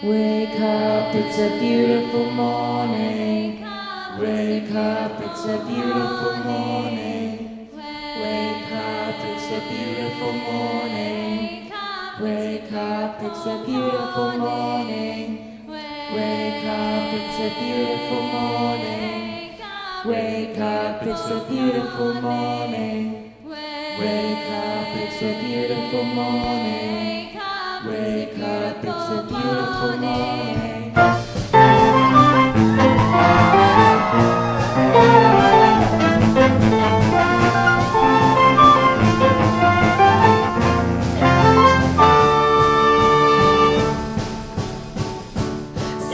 Wake up, it's a beautiful morning. Wake up, it's a beautiful morning. Wake up, it's a beautiful morning. Wake up, it's a beautiful morning. Wake up, it's a beautiful morning. Wake up, it's a beautiful morning. Wake up, it's a beautiful morning. Wake up, it's a beautiful morning.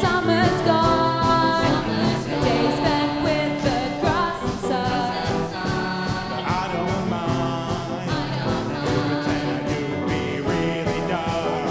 Summer's gone, days spent with the grass and sun. I don't mind to pretend to be really dumb.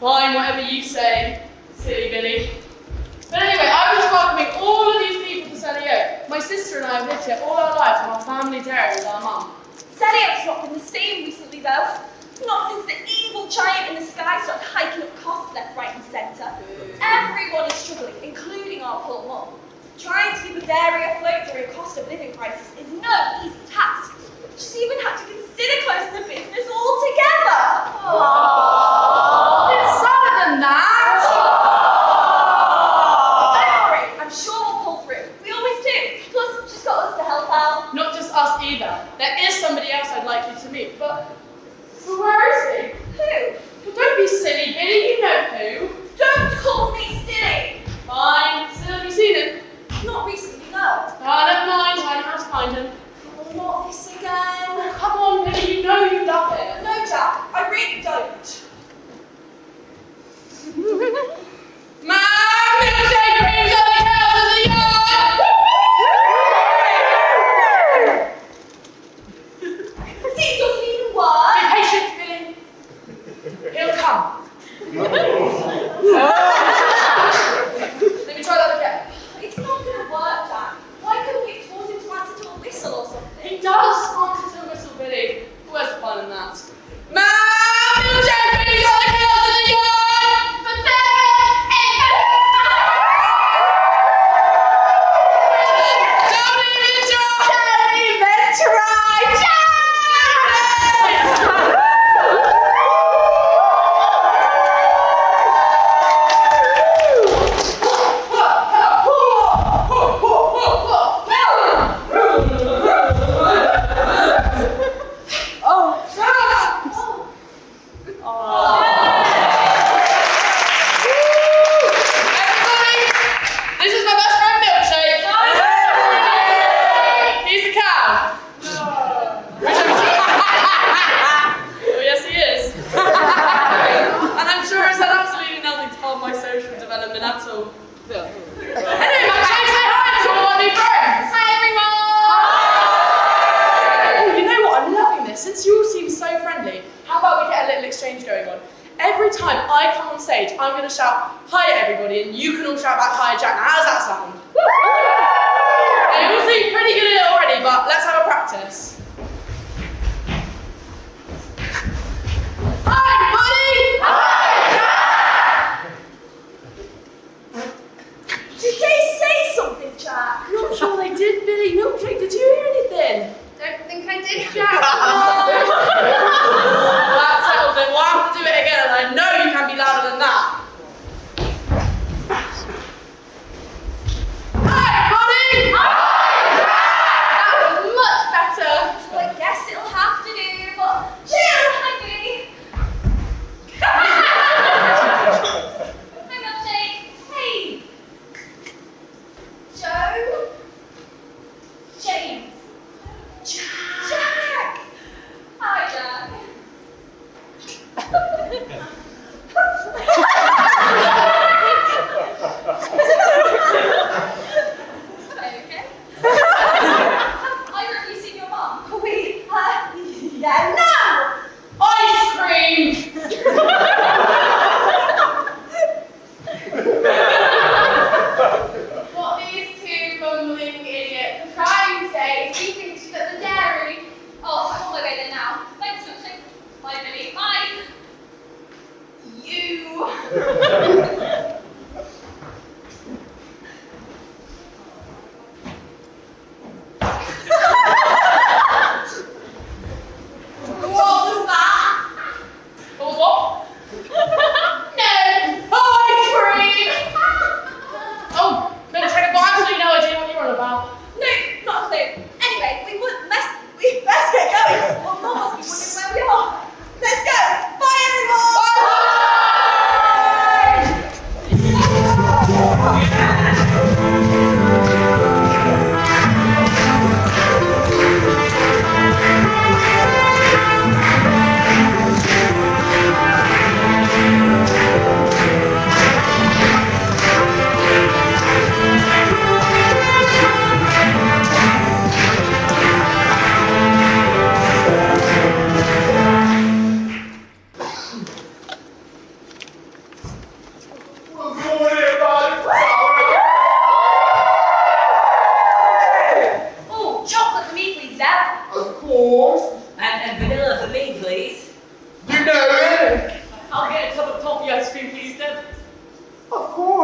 Fine, whatever you say, silly Billy. But anyway, I was welcoming all of these people to Selly Oak. My sister and I have lived here all our lives on our family dairy with our mum. Selly Oak's not been the same recently, though. Not since the evil giant in the sky started hiking up costs left, right, and centre. Everyone is struggling, including our poor mum. Trying to keep a dairy afloat during a cost of living crisis is no easy task. She's even had to consider closing the business altogether. Aww. It's sadder than that. Don't worry, I'm sure we'll pull through. We always do. Plus, she's got us to help out. Not just us either. There is somebody else I'd like you to meet, but where is he? Who? Well, don't be silly, Billy. You know who. Don't call me silly. Fine. Still, have you seen him? Not recently, no. Never mind. I know how to find him. Oh, not this again. Oh, come on, Billy. You know you love it. No, Jack, I really don't. Mom, milkshake brings all the cows in the yard. See, it doesn't even work. Be patient, Billy. He'll come. Let me try that again. It's not going to work, Jack. Why couldn't you force him to answer to a whistle or something? He does answer to a whistle, Billy. Where's the fun in that? Mom, milkshake brings all the cows in the yard. But don't even try. Everybody, this is my best friend Milkshake. He's a cow. Oh, yes, he is. And I'm sure it's had absolutely nothing to harm my social development at all. Anyway, Milkshake, say hi to all my new friends. Hi, everyone. You know what? I'm loving this. Since you all seem so friendly, how about we get a little exchange going on? Every time I come on stage, I'm going to shout, "Hi, everybody," and you can all shout back, "Hi, Jack." Now, how does that sound? Now, you all seem pretty good at it already, but let's have a practice. Hi, everybody! Did they say something, Jack? Not sure they did, Billy. Milkshake, did you hear anything? Don't think I did, Jack. That settles it. We'll have to do it again, and I know you can be louder than that. Hi, everybody! That was much better. Well, I guess it'll have to do, but chill, honey. Hi, Milkshake. Hey. Joe? James. Jack!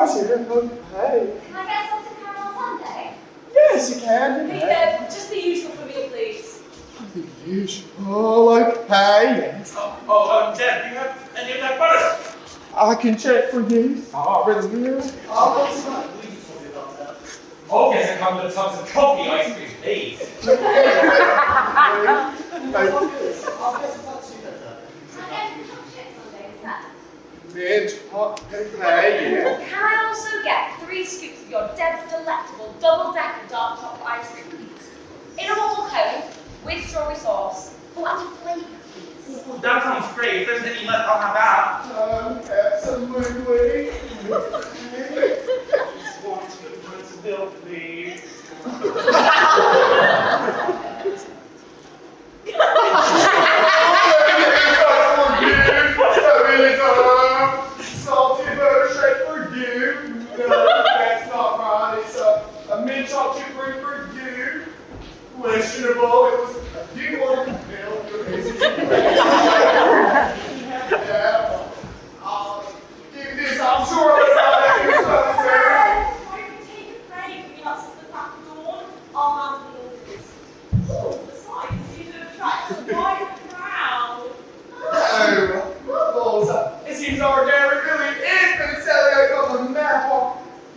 course, hey. Can I get something caramel sundae? Yes, you can. Hey, Deb, just the usual for me, please. The usual, okay. Yes. Deb, do you have any of that butter? I can check for you. Sorry, dear. Oh, yes, a couple of tubs of coffee ice cream, please. Can I get hot chips sundae instead? Midge, hot, okay, yeah. Can I also get 3 scoops of your Deb's Delectable double-decker dark chocolate ice cream, please? In a waffle cone with strawberry sauce. Oh, and a flavour, please. Oh, that sounds great. If there's any left, I'll have that. Absolutely. Just want to put some milk, please. Salty butter shake for you. No, that's not right. It's a mint chocolate cream for you. Questionable. It was a few more milk. Yeah. Give me this. I'm sure I'm gonna do something. Why don't you take a break? You're not since the crack of dawn. I'll handle all this. Oh, the sights seem to attract quite a crowd. Oh, it seems our dairy really is been selling a couple of apple.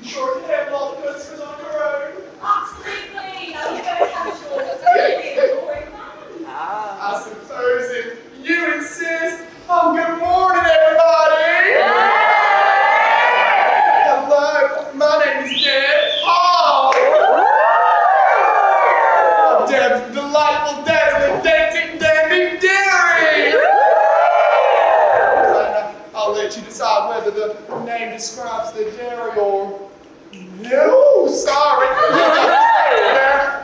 You sure can have a lot of customers on your own. Absolutely. Now you go have your really adoring fans. I suppose if you insist. Oh, good morning, everybody. Hello, my name is Deb Hall. Deb's Delightful Dazzling Dancing Dandy Dairy. I'll let you decide whether the name describes the dairy or no. Sorry.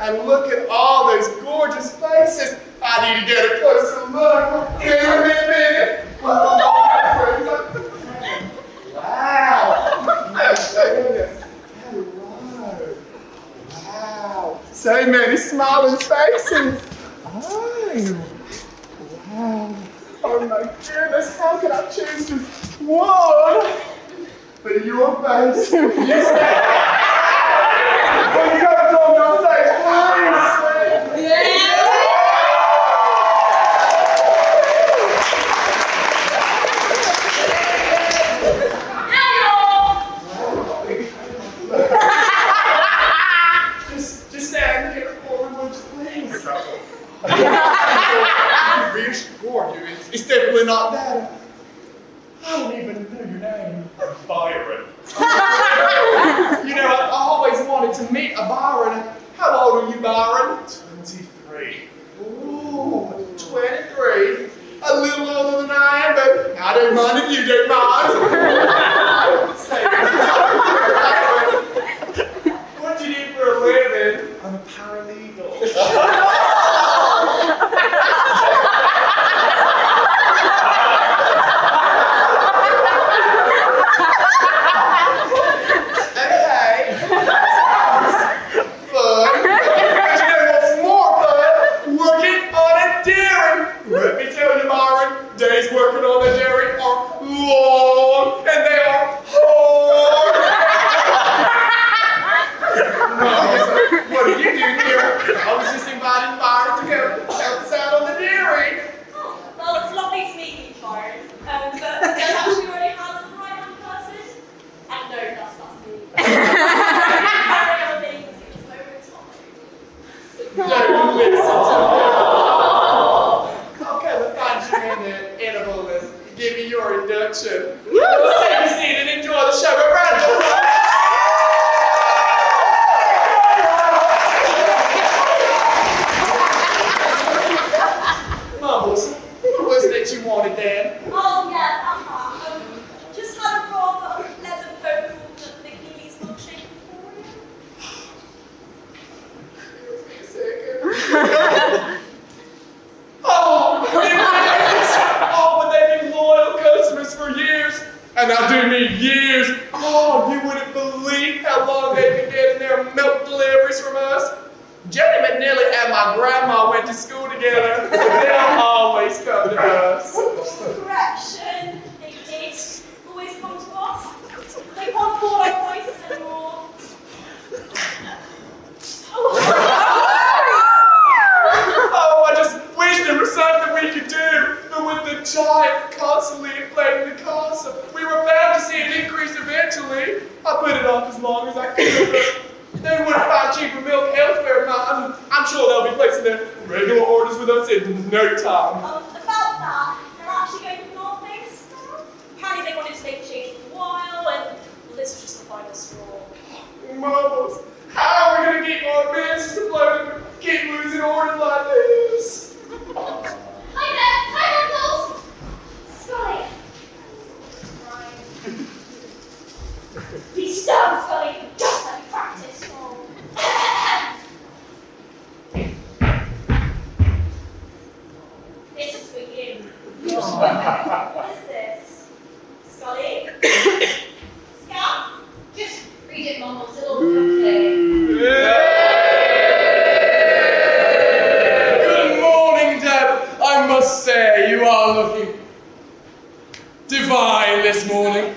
And look at all those gorgeous faces. I need to get a closer look. Give me a minute. Wow. My goodness. Hello. Wow. So many smiling faces. Oh. Wow. Oh my goodness. How can I choose just one? But your face. You say. Well, you gotta go and say, please. Yeah. Just stand here for me, would you please? Reassure you, it's definitely not that. I don't even know your name. Byron. You know, I always wanted to meet a Byron. How old are you, Byron? 23. Ooh, 23. A little older than I am, but I don't mind if you don't mind. Say, Byron, what do you do for a living? I'm a paralegal. Okay. Fun. But you know what's more fun? Working on a dairy. Let me tell you, Myron, days working on a dairy are long and they are hard. What are you doing here? I was just inviting Byron to go help us out on the dairy. Oh, well, it's lovely to meet you, Byron. But Deb actually already has the right hand person. And no, that's not me. Carry on being it's over time. Don't listen to me. Okay, we'll find you in the interval and give you your induction. Let's take a seat and enjoy the show. But Randall, Mumbles, what was it you wanted, Dan? Oh, yeah, just had a rather unpleasant phone call that the Keeley's milkshake for you. Wait a second. Oh, but they've been loyal customers for years. And I do mean years. Oh, you wouldn't believe how long they've been getting their milk deliveries from us. Jenny McNeely and my grandma went to school together. They'll always come to us. Correction, they did always come to us. They once thought I I put it off as long as I could, but they would have found cheaper milk elsewhere. I'm sure they'll be placing their regular orders with us in no time. About that, they're actually going with North things. Apparently they wanted to make a change for a while, and well, this was just the final straw. Marbles, how are we going to keep our business afloat and keep losing orders like this? Hi there, hi Marbles! Scully. Right. Be stone, Scully, just like practice. This is for you. What is this? Scully? Scout? Just read it, Marbles, it'll come clear. Good morning, Deb. I must say, you are looking divine this morning.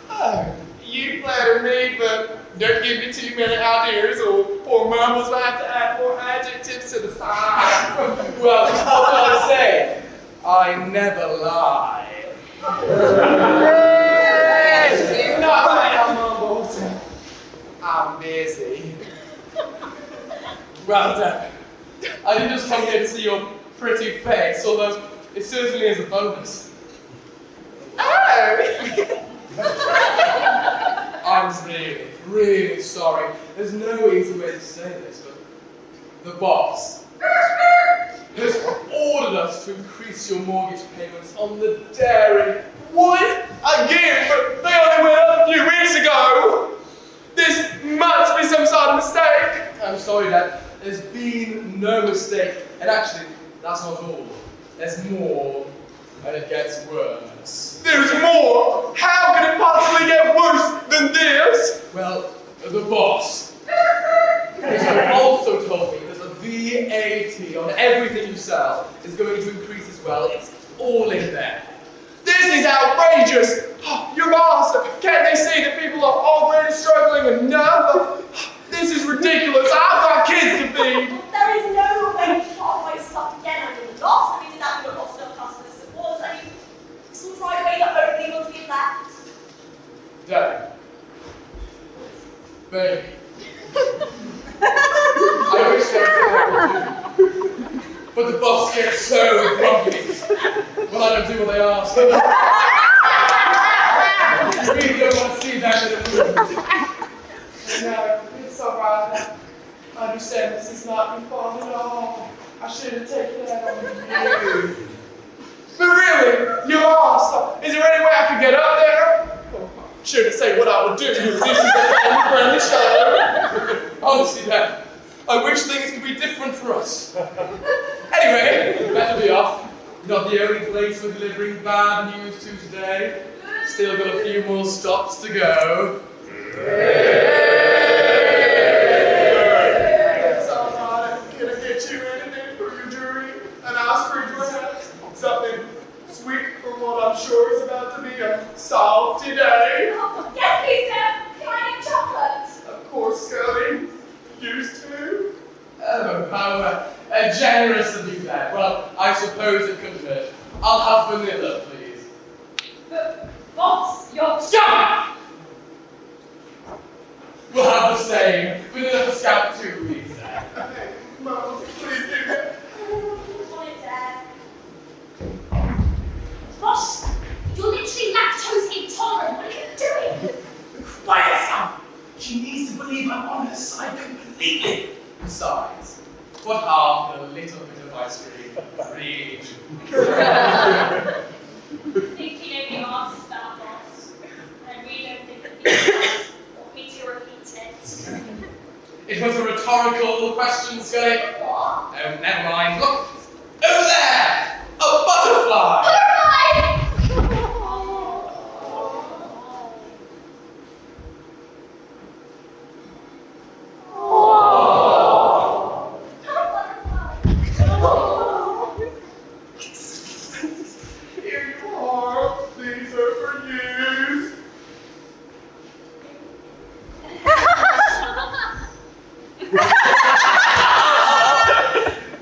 Oh, you flatter me, but don't give me too many ideas, or Marbles will have to add more adjectives to the side. Well, what can I say? I never lie. Not now, Marbles. I'm busy. Well, Deb, I didn't just come here to see your pretty face, although it certainly is a bonus. Oh! I'm really sorry. There's no easy way to say this, but the boss has ordered us to increase your mortgage payments on the dairy. What? Again? But they only went up a few weeks ago. This must be some sort of mistake. I'm sorry, Dad. There's been no mistake. And actually, that's not all. There's more, and it gets worse. There's more? How can it possibly get worse than this? Well, the boss has also told me that the VAT on everything you sell is going to increase as well. It's all in there. This is outrageous! Your boss, can't they see that people are already struggling enough? This is ridiculous. I've got kids to feed. There is no way to put our prices up again under the loss. I mean, did that we got lost enough customer support? I mean, this will drive away the only ones we left. Daddy. Baby. I wish there was something I could do. But the boss gets so grumpy. Well, I don't do what they ask. I really don't want to see that in a movie. No, it's alright. I understand this is not your fault at all. I should have taken that on you. But really, you're awesome. Is there any way I could get up there? Oh, I shouldn't say what I would do. This is a family-friendly show. Honestly, Dad, I wish things could be different for us. Anyway, better be off. Not the only place we're delivering bad news to today. Still got a few more stops to go. It's alright. Can I get you anything for your jury? An ice cream perhaps? Something sweet from what I'm sure is about to be a salty day. Oh, yes, please, Deb. Can I get chocolate? Of course, Scully. Used to. Oh, how generous of you, Dad. Well, I suppose it could hurt. I'll have vanilla, please. But, boss, you're... Stop! We'll have the same. Vanilla for Scout too, please, Dad. Okay, Mom, please do that. On it, Dad. Boss, you're literally lactose intolerant. What are you doing? Quiet, Scout. She needs to believe I'm on her side completely. Besides, what harm could a little bit of ice cream really do? Thinking only answers that, boss. I really don't think that these guys want me to repeat it. It was a rhetorical question, Scully. What? Oh, never mind. Look, over there! A butterfly! Butterfly! Here you are. These are for you.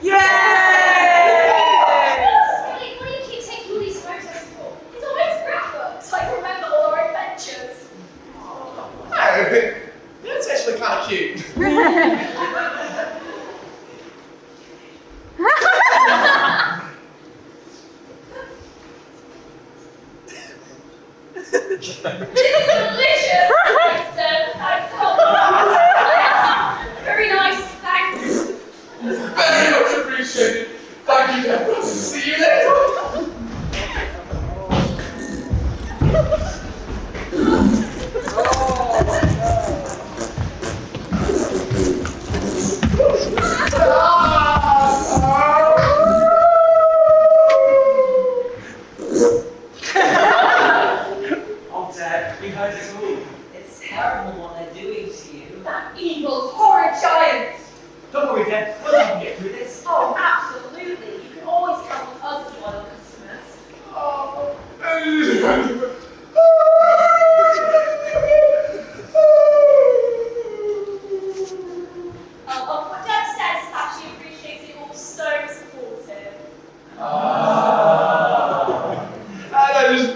Yay! They're actually kind of cute. Delicious! Thanks, very nice, thanks. Very much appreciated. Thank you, Deborah. See you later. Oh, Dad, we heard it all. It's terrible what they're doing to you. That evil, horrid giant! Don't worry, Dad. We'll help you get through this. Oh, absolutely. You can always count on us as loyal customers. What Deb says is that she appreciates you all so supportive. And I just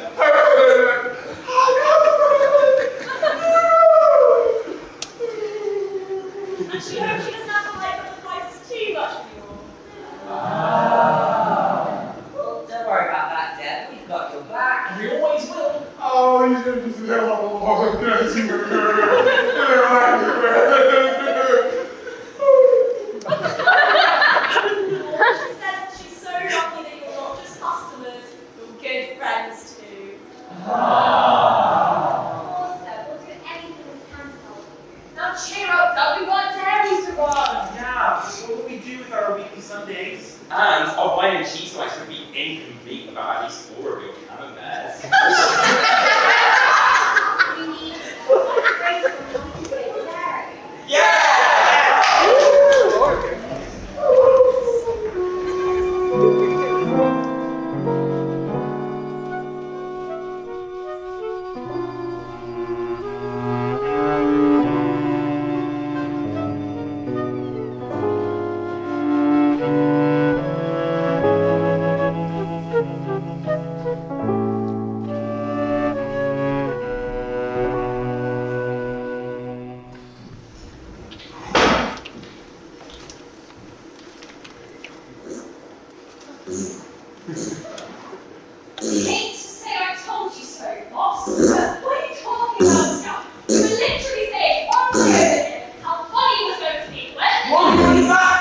And she hopes she doesn't have to like up the prices too much for you all. Well, don't worry about that, Deb. We've got your back. We always will. Oh, you should just She says she's so lucky that you're not just customers, you're good friends too. Of course, Deb, we'll do anything we can to help you. Now cheer up, Deb, we've got dairies to run. Yeah, what will we do with our weekly Sundays? And our wine and cheese nights would be incomplete without at least 4 of your camemberts. We need great from dairy. Yeah! Hate to say I told you so, boss, but what are you talking about, Scout? You were literally saying on the road how funny it was going to be when... What was that,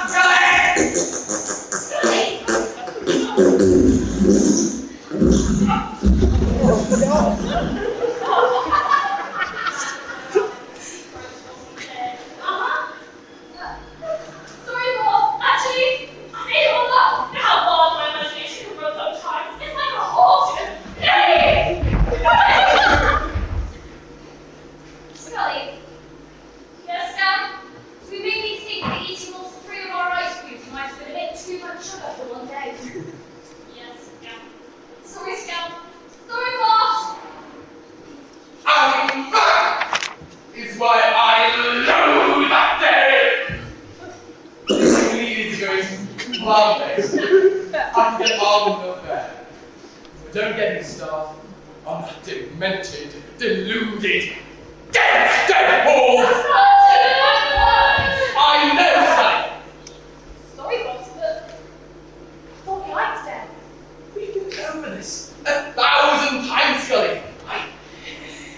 Sorry, boss. Actually, I made it all up. You know how wild my imagination can run sometimes. It's like a horse in a hay. Scully. Yes, Scout? So we made me think that eating all 3 of our ice creams might have been a bit too much sugar for one day. Yes, Scout. Sorry, Scout. Sorry, boss. I'm back! Is why I loathe that dairy! We needed to go into plant-based. I can get almond milk there. But don't get me started on that demented, deluded, dead ball! I know, son! Sorry, boss, but I thought we liked them. We've been over this 1,000 times, Scully. I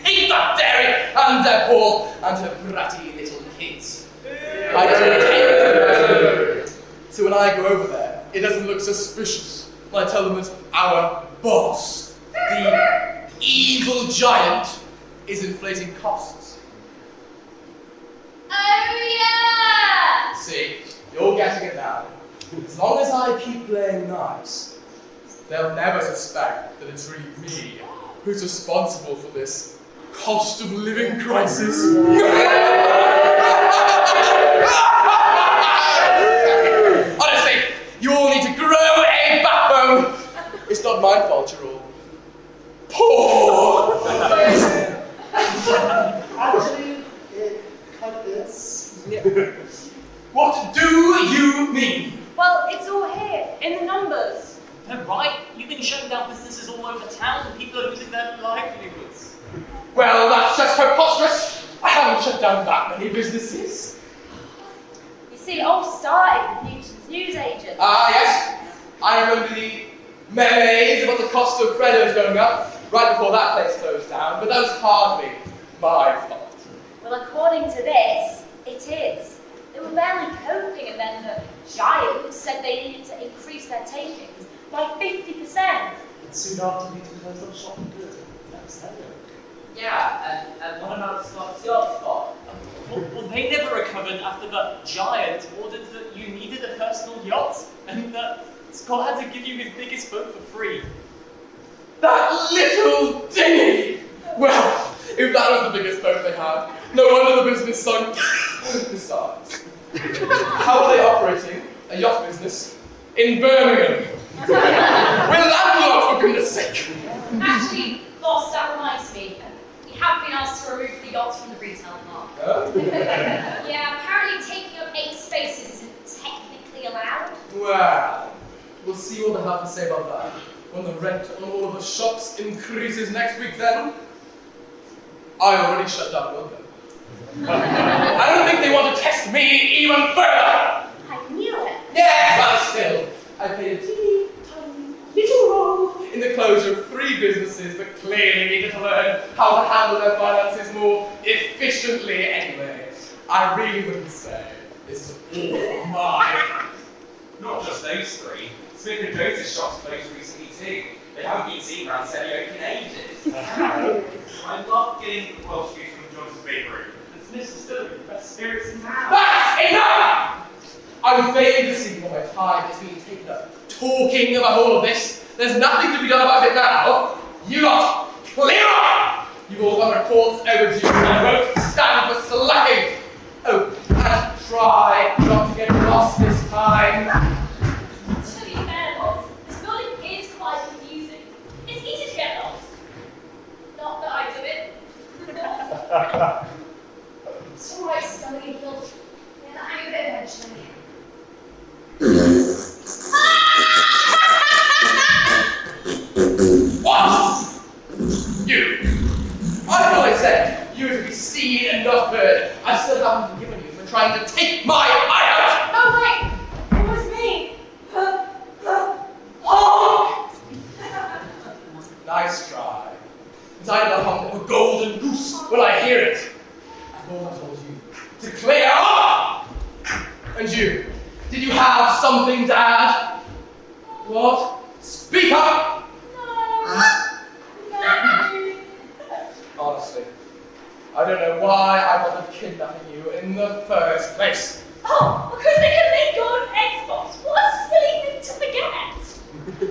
hate that dairy and that ball and her bratty little kids. I just hate them. So when I go over there, it doesn't look suspicious when I tell them that our boss, the evil giant, is inflating costs. Oh, yeah! See, you're getting it now. As long as I keep playing nice, they'll never suspect that it's really me who's responsible for this cost of living crisis. Honestly, you all need to grow a backbone. It's not my fault you're all poor. Actually, it kind of is. What do you mean? Well, it's all here, in the numbers. No, right? You've been shutting down businesses all over town and people are losing their livelihoods. Well, that's just preposterous. I haven't shut down that many businesses. You see, it all started with Newton's newsagent. Ah, yes. I remember the memes about the cost of Freddo's going up right before that place closed down, but that was hardly my fault. Well, according to this, it is. They were barely coping, and then the giant said they needed to increase their takings by 50%. And soon after, Newton closed up shop for good. That was terrible. Yeah, and what about Scott's yacht spot? Well, they never recovered after the giant ordered that you needed a personal yacht, and that Scott had to give you his biggest boat for free. That little dinghy! Well, if that was the biggest boat they had, no wonder the business sunk. Besides, how are they operating a yacht business in Birmingham? We're landlords, for goodness sake! Actually, boss, that reminds me. We have been asked to remove the yachts from the retail park. Huh? Yeah, apparently taking up 8 spaces isn't technically allowed. Well, we'll see what they have to say about that when the rent on all of the shops increases next week then. I already shut down Wilco. I don't think they want to test me even further! I knew it. Yeah, but still, I played a teeny tiny little role in the closure of 3 businesses that clearly needed to learn how to handle their finances more efficiently anyway. I really wouldn't say this is all my. Not just those 3. Smith and Joseph's shops closed recently too. They haven't been seen around Selly Oak in ages. I love getting the Welsh juice from Johnson's Bakery. And Smith's Distillery, the best spirits in town. That's enough! I'm failing to see why my time is being taken up talking about all of this. There's nothing to be done about it now. You lot, clear off! You've all got reports overdue, and I won't stand for slacking. Oh, and try not to get lost this time. To be fair, boss, this building is quite confusing. It's easy to get lost. Not that I do it. It's alright, Scully, you'll get the hang of it eventually. What? You! I thought I said you were to be seen and not heard. I still haven't forgiven you for trying to take my eye out! Oh, wait! It was me! Honk! Nice try. But I'm the honk of a golden goose when I hear it. I thought I told you to clear up! And you, did you have something to add? What? Speak up! Honestly, I don't know why I bothered kidnapping you in the first place. Oh, because they can make go on Xbox. What a silly thing to forget.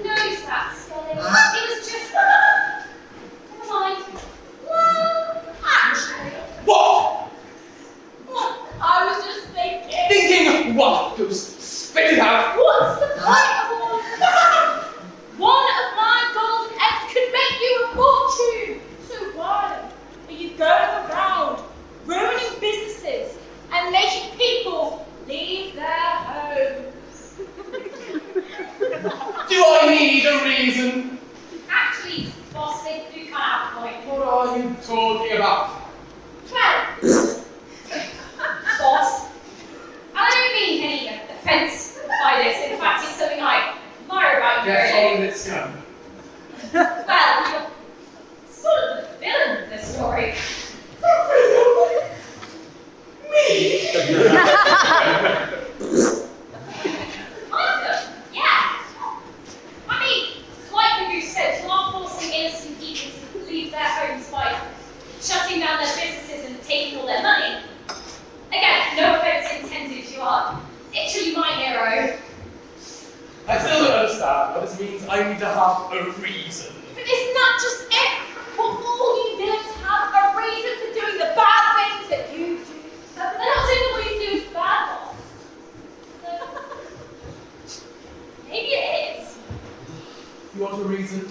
Knows that, Scully. It was just. Never mind. Well, actually. What? I was just thinking. Thinking what? Goose, spit it out! What's the point of all of that? One of my golden eggs could make you a fortune. So why are you going around ruining businesses and making people leave their homes? Do I need a reason? Actually, boss, they do kind of have a point. What are you talking about? Well, boss, I don't mean any offence by this. In fact, it's something I admire about you. Get really. on with it, scum. Well, you're sort of the villain of this story. Me? Kind of, yeah. I mean, like the goose said, you are forcing innocent people to leave their homes by shutting down their businesses and taking all their money. Again, no offense intended, you are literally my hero. I still don't understand what this means. I need to have a reason. But isn't that just it? Well, all you villains have a reason for doing the bad things that you do. They're not saying that what you do is bad, boss. Maybe it is. You want a reason?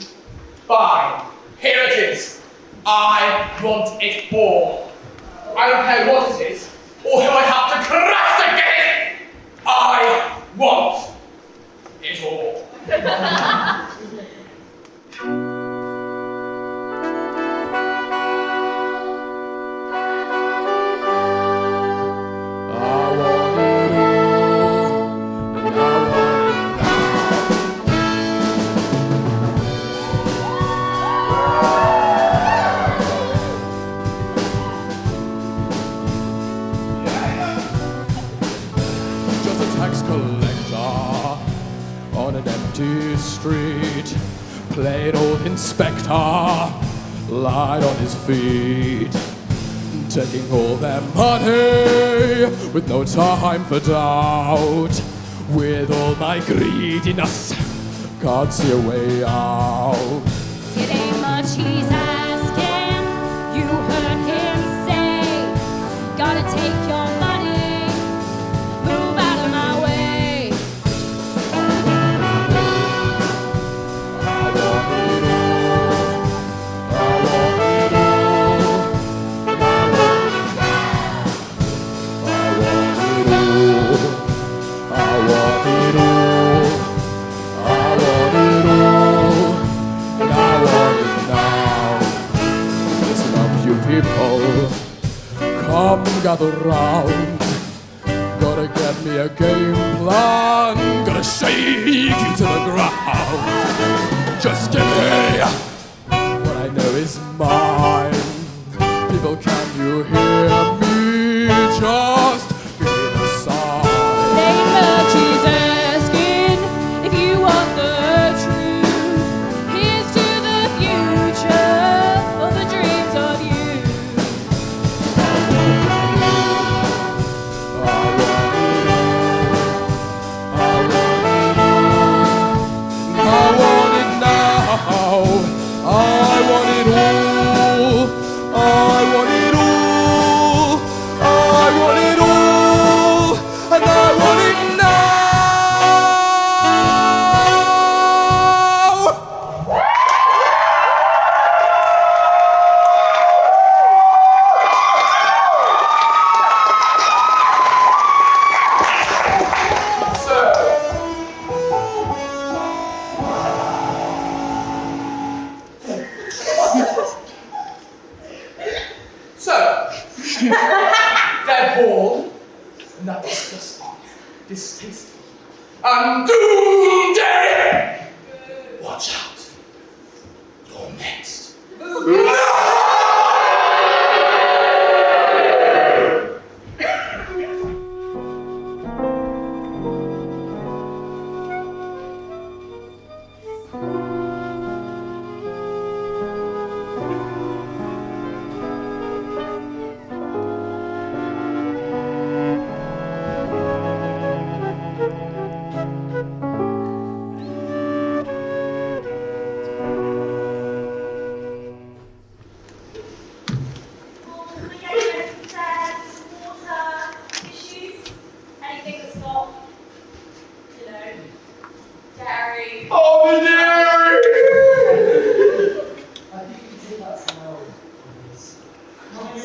Fine. Here it is. I want it all. I don't care what it is, or who I have to crash to get it. I want it all. tax collector on an empty street. Plain old inspector lied on his feet, taking all their money with no time for doubt. With all my greediness, can't see a way out. It ain't much he's asking. You heard him say, gotta take your money, move out of my way. People, come gather round. Gotta get me a game plan. Gotta shake you to the ground. Just give me what I know is mine. People, can you hear me? Just give me the sign. Ain't much he's asking. If you want the truth, here's to the future of the dreams of you. They're bald, and that's disgusting, distasteful, and doomsday! Watch out. You're next.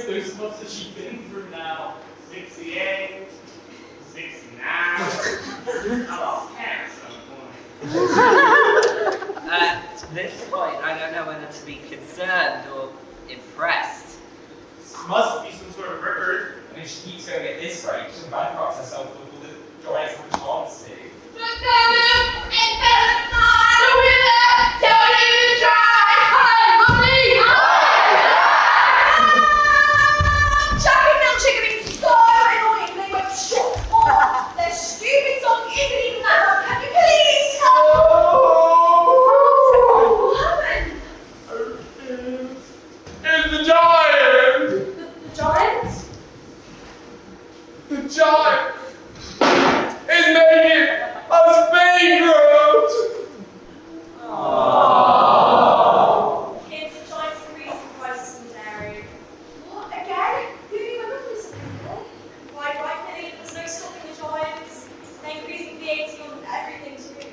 Those months that she's been through now. 68, 69. I lost count at some point. At this point, I don't know whether to be concerned or impressed. Must be some sort of record. And if she keeps going at this rate, she'll bankrupt herself with all the giants have a chance to. Giant is making us bankrupt! Kids, the Giants increasing prices in dairy. What, again? Who knew I remember this? Right, Millie, there's no stopping the Giants. They're increasing VAT on everything to do.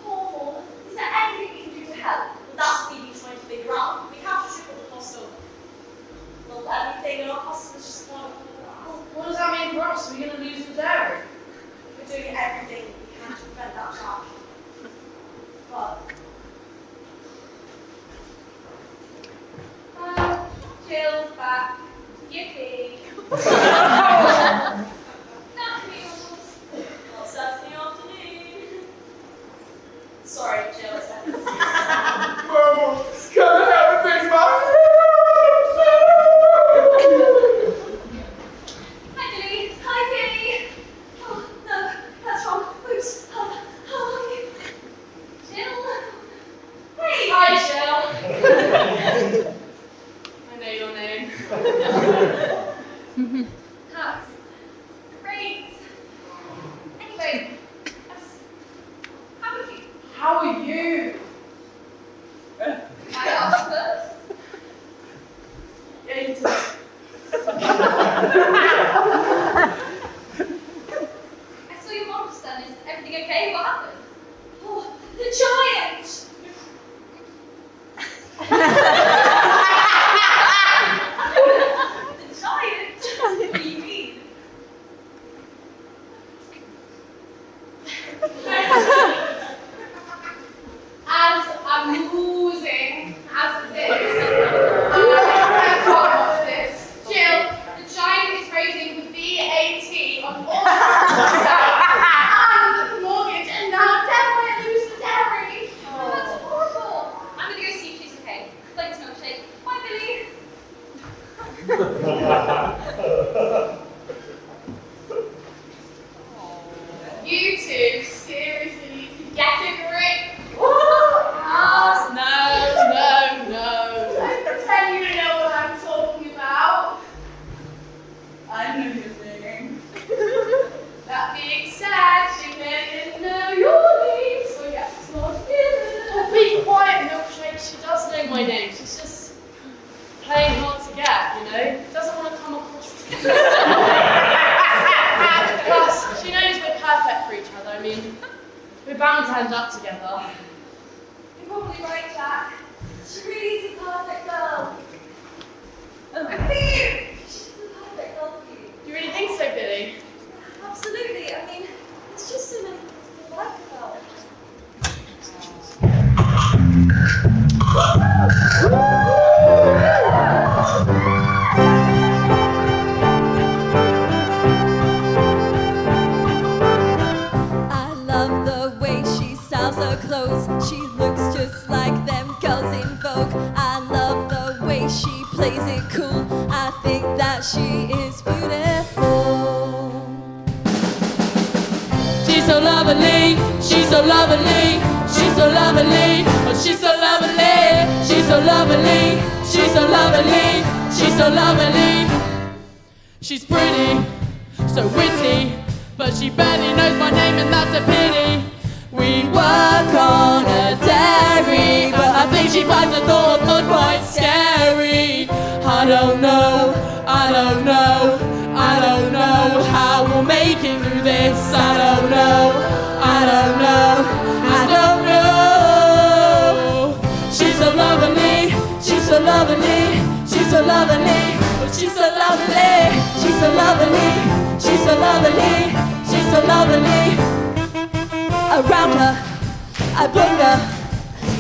Paul, is there anything we can do to help? Well, that's what we've been trying to figure out. We have to triple the cost of, well, everything, and our customers just want to. What does that mean for us? Are we going to lose the dairy? We're doing everything we can to prevent that shock. But Jill's back. Yippee. Not meals. Well, Saturday afternoon. Sorry, Jill, it's Mama, come and help me fix my Hi, Billy. Hi, Billy. Oh, no. That's great. Anyway, how are you? How are you? I asked first. Yeah, you too. I saw your monster. Is everything okay? What happened? Oh, the giant! The giant? What do you mean? As amusing as it is, I can't with this. Jill, the giant is raising the VAT on all and the mortgage, and now Dad might lose the dairy. Oh, that's horrible. I'm gonna go see if she's okay. Thanks, milkshake. Bye, Billy. You two seriously need to get a grip. No. Don't pretend you know what I'm talking about. I know you're thinking. That being said, she didn't know your name, so yes, it's not given. Oh, be quiet, milkshake. She does know my name. She's just playing hard to get, you know? Doesn't want to come across Plus, she knows we're perfect for each other. I mean, we're bound to end up together. You're probably right, Jack. She really is a perfect girl. I think she's the perfect girl for you. You really think so, Billy? Absolutely. I mean, there's just so many things to like about her. I love the way she styles her clothes. She looks just like them girls in Vogue. I love the way she plays it cool. I think that she is beautiful. She's so lovely, she's so lovely, she's so lovely, oh she's so lovely, she's so lovely, she's so lovely, she's so lovely. She's pretty, so witty, but she barely knows my name and that's a pity. We work on a dairy, but I think she finds the thought not quite scary. I don't know, I don't know, I don't know how we'll make it through this. I don't know, I don't know, I don't know. She's so lovely, she's so lovely, she's so lovely, oh she's so lovely, she's so lovely, she's so lovely, she's so lovely. Around her, I blunder,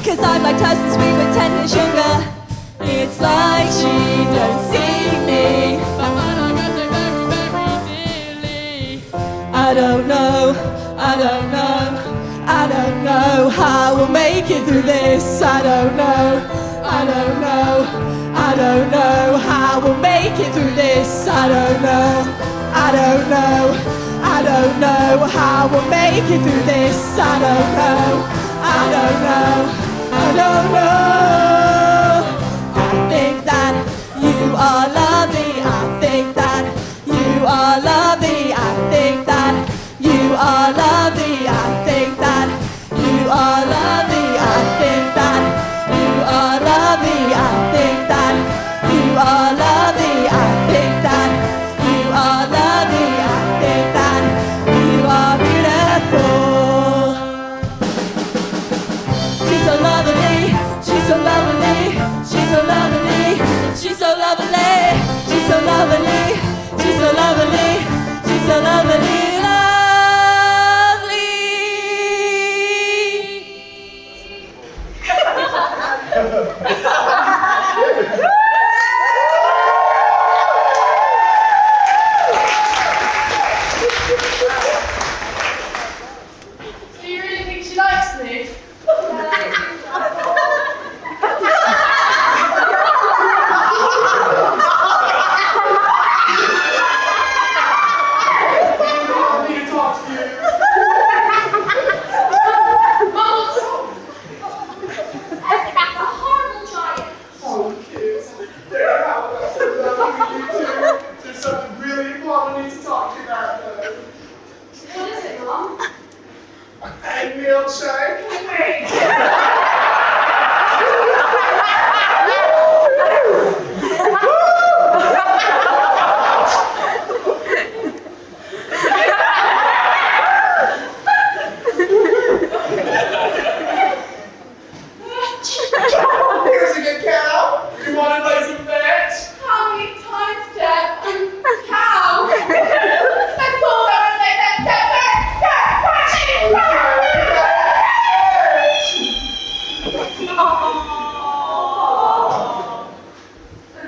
'cause I've liked her since we were 10 years younger. It's like she don't see me, but I got her very, very dearly. I don't know, I don't know, I don't know how we'll make it through this. I don't know, I don't know, I don't know how we'll make it through this. I don't know, I don't know, I don't know how we'll make it through this. I don't know, I don't know, I don't know. I think that you are lovely. I think that you are lovely. I think that you are lovely. I think that you are lovely. I think that you are lovely. I think that you are lovely. I think that you are lovely. I think that you are beautiful. She's so lovely. She's so lovely. She's so lovely. She's so lovely. She's so lovely. She's so lovely. She's so lovely. Lovely. wanted to talk to you about, though. What is it, Mum? Egg milkshake. Here's a good cow. You want to lay some bets? How many times, Dad? Cow! Let's go over and make that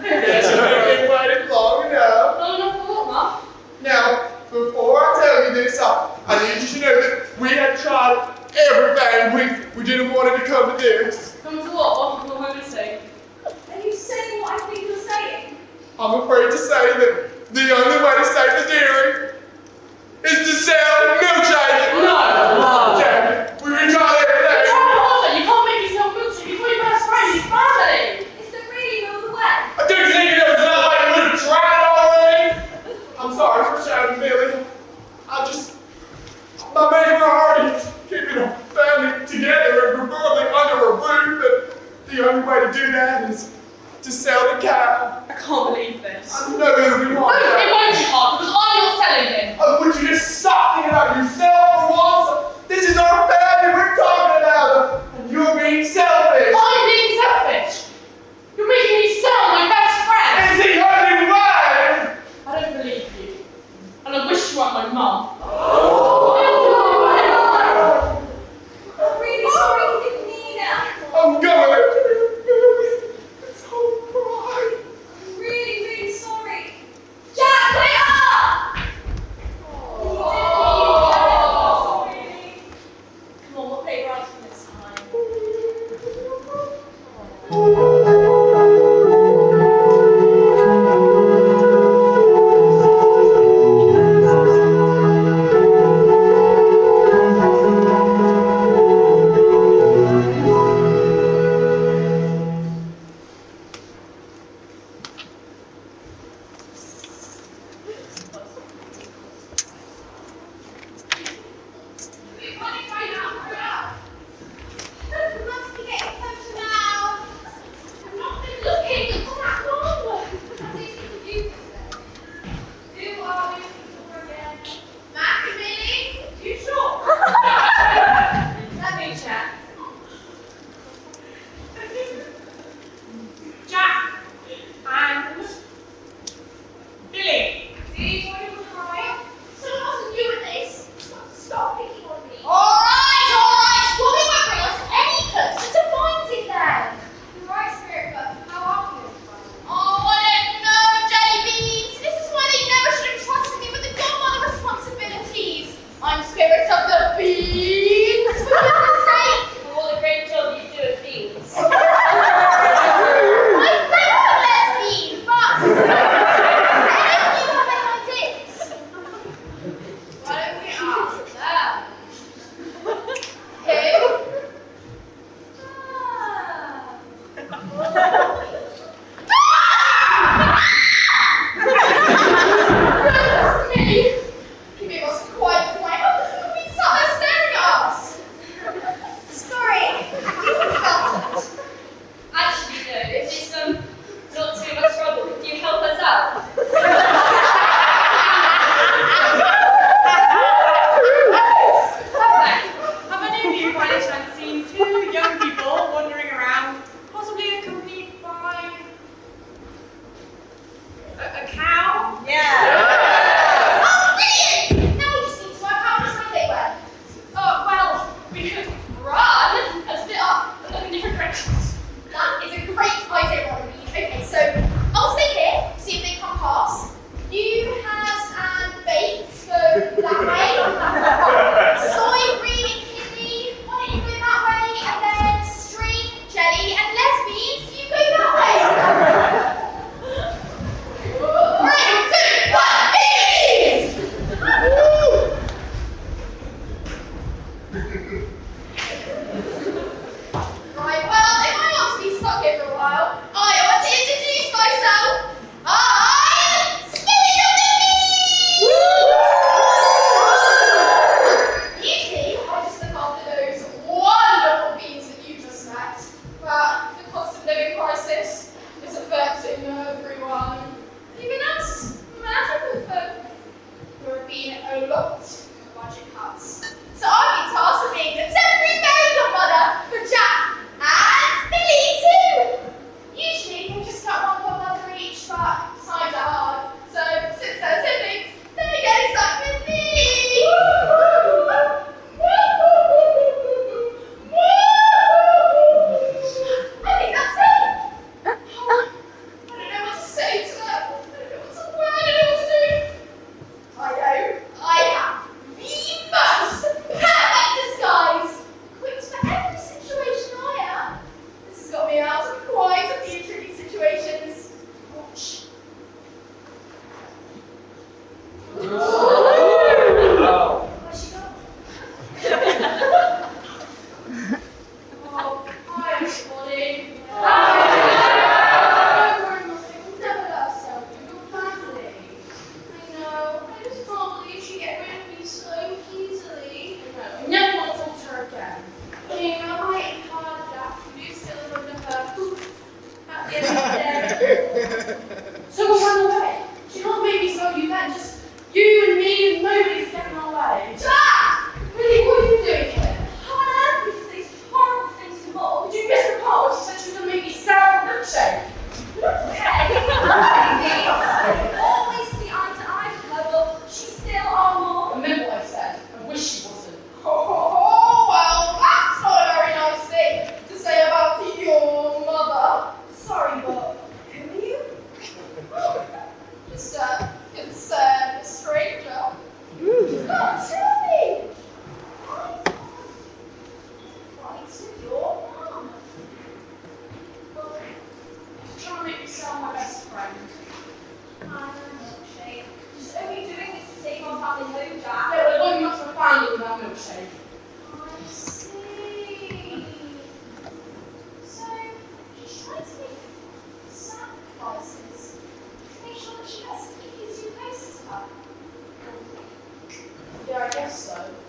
Yes, you've been waiting long enough. Long enough for what, Mum? Now, before I tell you this, I need you to know that we had tried everything. We didn't want it to come to this. Come to what? What am I saying? Are you saying what I think you're saying? I'm afraid to say that the only way to save the dairy is to sell milkshake. No! Jack, we tried everything. You can't make yourself milkshake. You've got your best friend. He's family. Is there really no other way? I do think there was another way. We would have tried it already. I'm sorry for shouting, Billy. My main priority is keeping a family together and preferably under a roof, but the only way to do that is to sell the cow. I can't believe this. I know it'll be No, hard. it won't be hard because I'm not selling him. Oh, would you just stop thinking about yourself for once? This is our family we're talking about, and you're being selfish. I'm being selfish. You're making me sell my best friend. It's the only way. I don't believe you. And I wish you weren't my mum. I'm really sorry you didn't mean it. I'm going. It's all right. I'm really, really sorry. Jack, wait up! Oh, sorry. Come on, we'll play right from this time.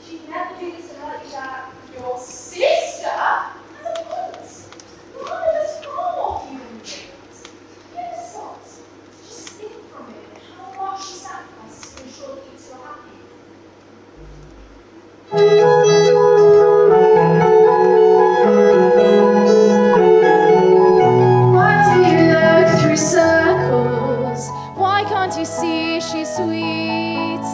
She'd never do this to hurt you, Jack. Your sister has a point. Your mother does far more human things. You ever stopped to just think for a minute how much she sacrifices to ensure that you two are happy? Why do you look through circles? Why can't you see she's sweet?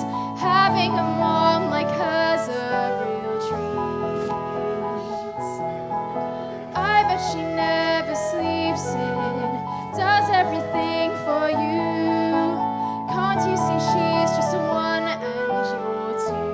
Having a mom like her's a real treat. I bet she never sleeps in, does everything for you. Can't you see she's just one and you're two?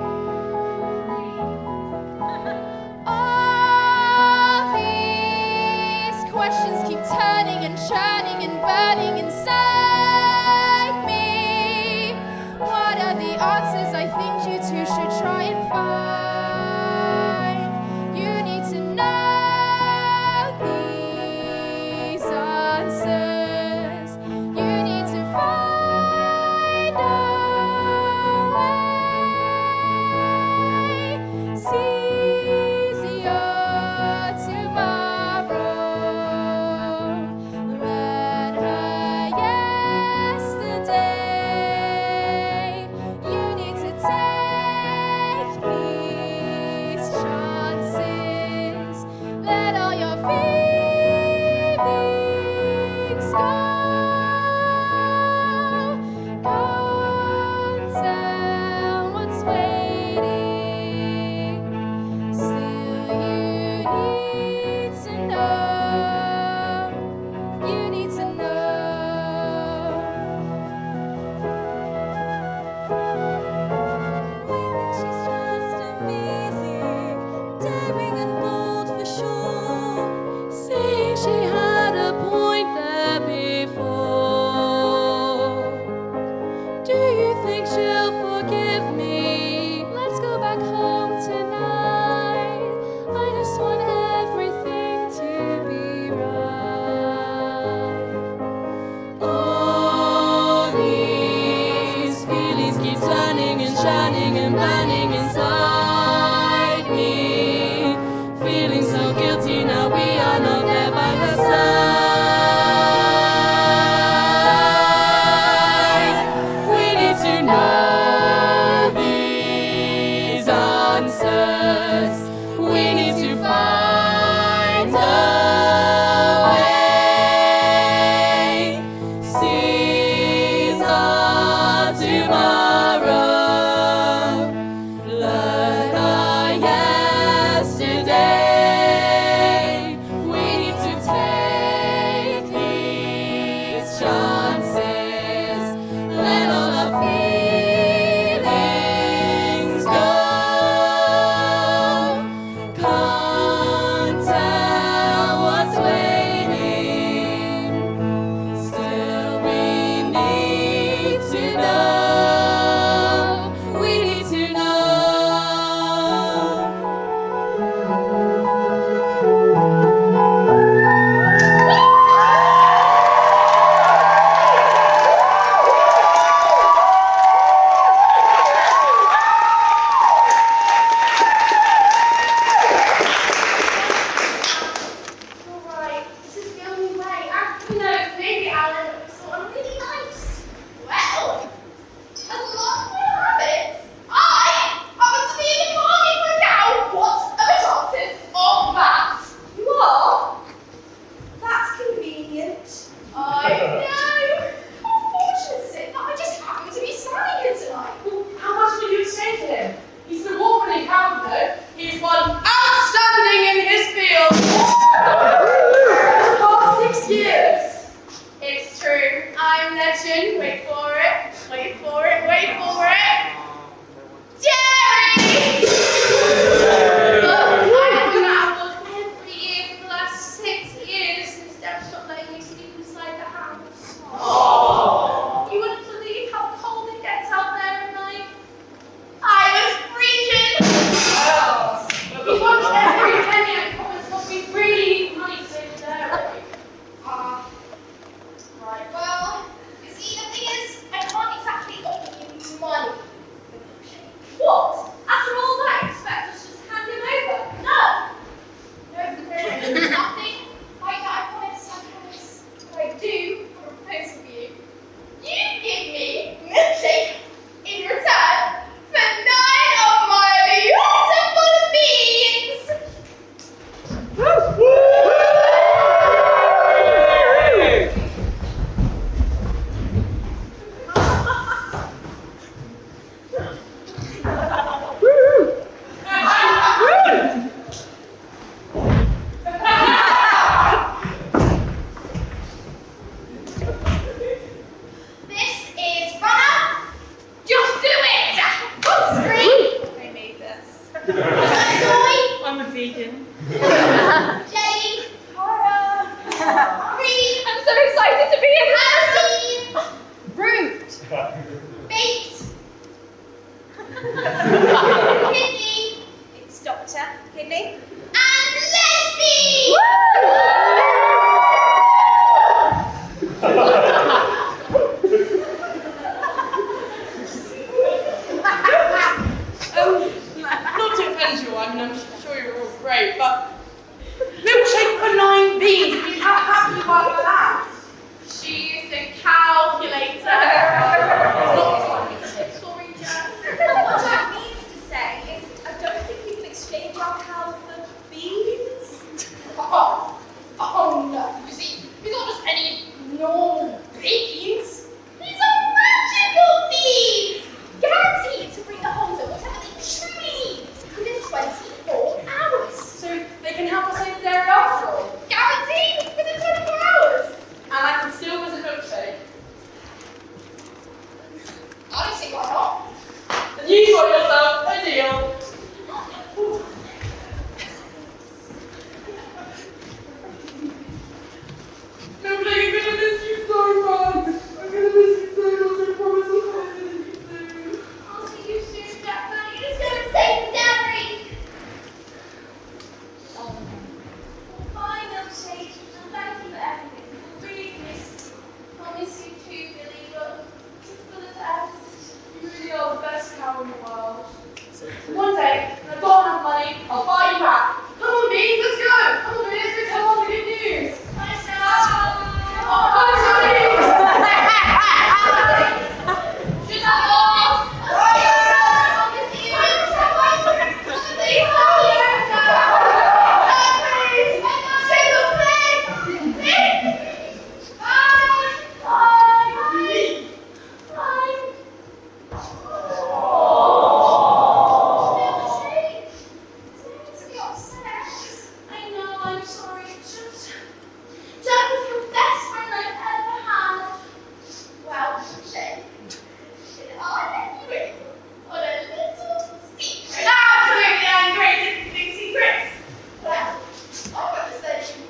All these questions keep turning and churning and burning inside me. What are the answers I think you two should try and find? You need to know these answers. You need to find a way. Seize your tomorrow. Learn her yesterday. You need to take these chances. Let all your feelings go. Can't tell what's waiting. Still, you need to know. You need to know. She's just amazing, daring and bold for sure. Saying she had a point there before. Do you think she'll forgive me? Let's go back home tonight. I just want everything to be right. All these feelings keep turning and shining and burning inside me. Feeling so guilty now we are not there by her side. We need to know these answers. We need to find a way. Seize our tomorrow. Learn our yesterday. We need to take these chances. Let all our feelings go. Can't tell what's waiting. Still, we need to know. We need to know. Alright, this is the only way. And who knows, maybe Alan will be someone really nice. Well, as long as we have it, I happen to be in the party for now. What are the chances of that? You are? That's convenient. I know. How fortunate is it that I just happen to be standing here tonight? Well, how much will you exchange for him? He's an award-winning accountant, though. He's won outstanding in his field for the past 6 years. It's true. I'm legend. Wait for it. Wait for it. Wait for it. Jerry! Look, I've won that award every year for the last 6 years since Deb stopped letting me sleep inside the house. You wouldn't believe how cold it gets out there at night. I was freezing. He's won every penny and promise must be really money to save the dairy. Right, well, you see, the thing is, I can't exactly offer you money. What? After all that, I mean, I'm sure you're all great, but milkshake for 9 beans. I mean, how can you work that out? She used a calculator. Sorry, Jack. What Jack means to say is, I don't think we can exchange our cow for beans. Oh no, you see, these aren't just any normal beans. These are magical beans! Guaranteed to bring the Honda whatever they truly need within 24 hours. So they can help us save the dairy after all. Guaranteed within 24 hours. And I can still visit milkshake. I don't see why not. And you got yourself a deal. Milkshake, I'm gonna miss you so much. I'm gonna miss you so much. I promise I'll come visit you soon. I'll see you soon, Jack. Now you just gotta save the dairy. Bye, Milkshake, and thank you for everything. I really missed you. I miss you too, Billy, but you're for the best. You really are the best cow in the world. One day, when I don't have money, I'll buy you back. Come on, Beans, let's go. Come on, Beans, let's go tell Mom the good news. Bye, Sarah. Oh, bye, Should I go? I know, I'm sorry. It's just Jack was the best friend I've ever had. Well, Shay, should I let you in on a little secret? Absolutely ungraded big secrets. Well, I represent you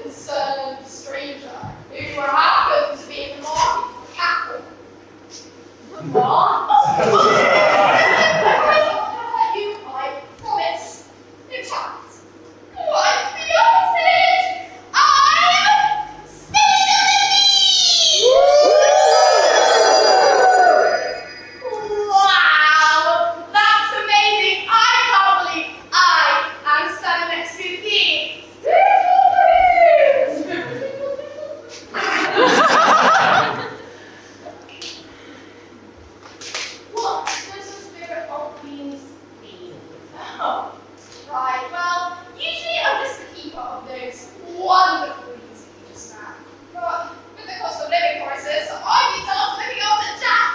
concerned stranger who happens to be in the market for cattle. What? I promise. No chance. Quite the opposite. I am Wow, that's amazing. I can't believe I am standing next to the What does the spirit of beans mean? Oh, right. Well, usually I'm just the keeper of those wonderful beans that you just had. But with the cost of living crisis, I've been tasked looking after Jack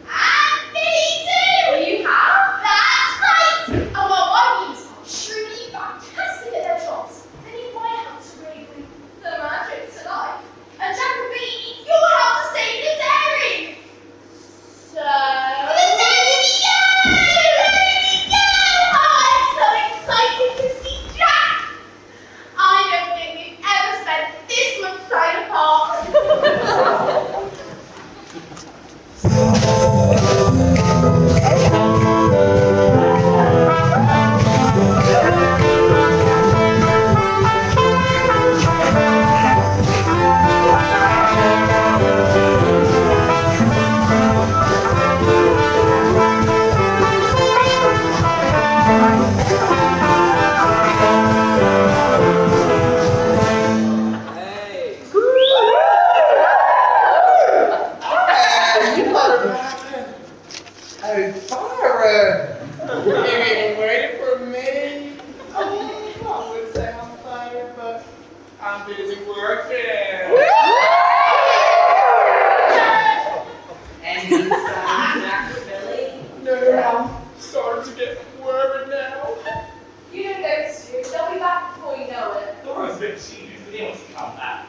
and Billy too. You have? That's right. Oh well, my beans are truly fantastic at their jobs. They need my help to really bring the magic to life. And Jack and Billy need your help to save the dairy. So. There we go! I'm so excited to see Jack! I don't think we've ever spent this much time apart. Hey, Byron! You even waited for me? I would say I'm fired, but I'm busy working. And you sound Jack Billy? No, I'm starting to get worried now. You know those two. They'll be back before you know it. Laura's a bit cheeky, but they want to come back.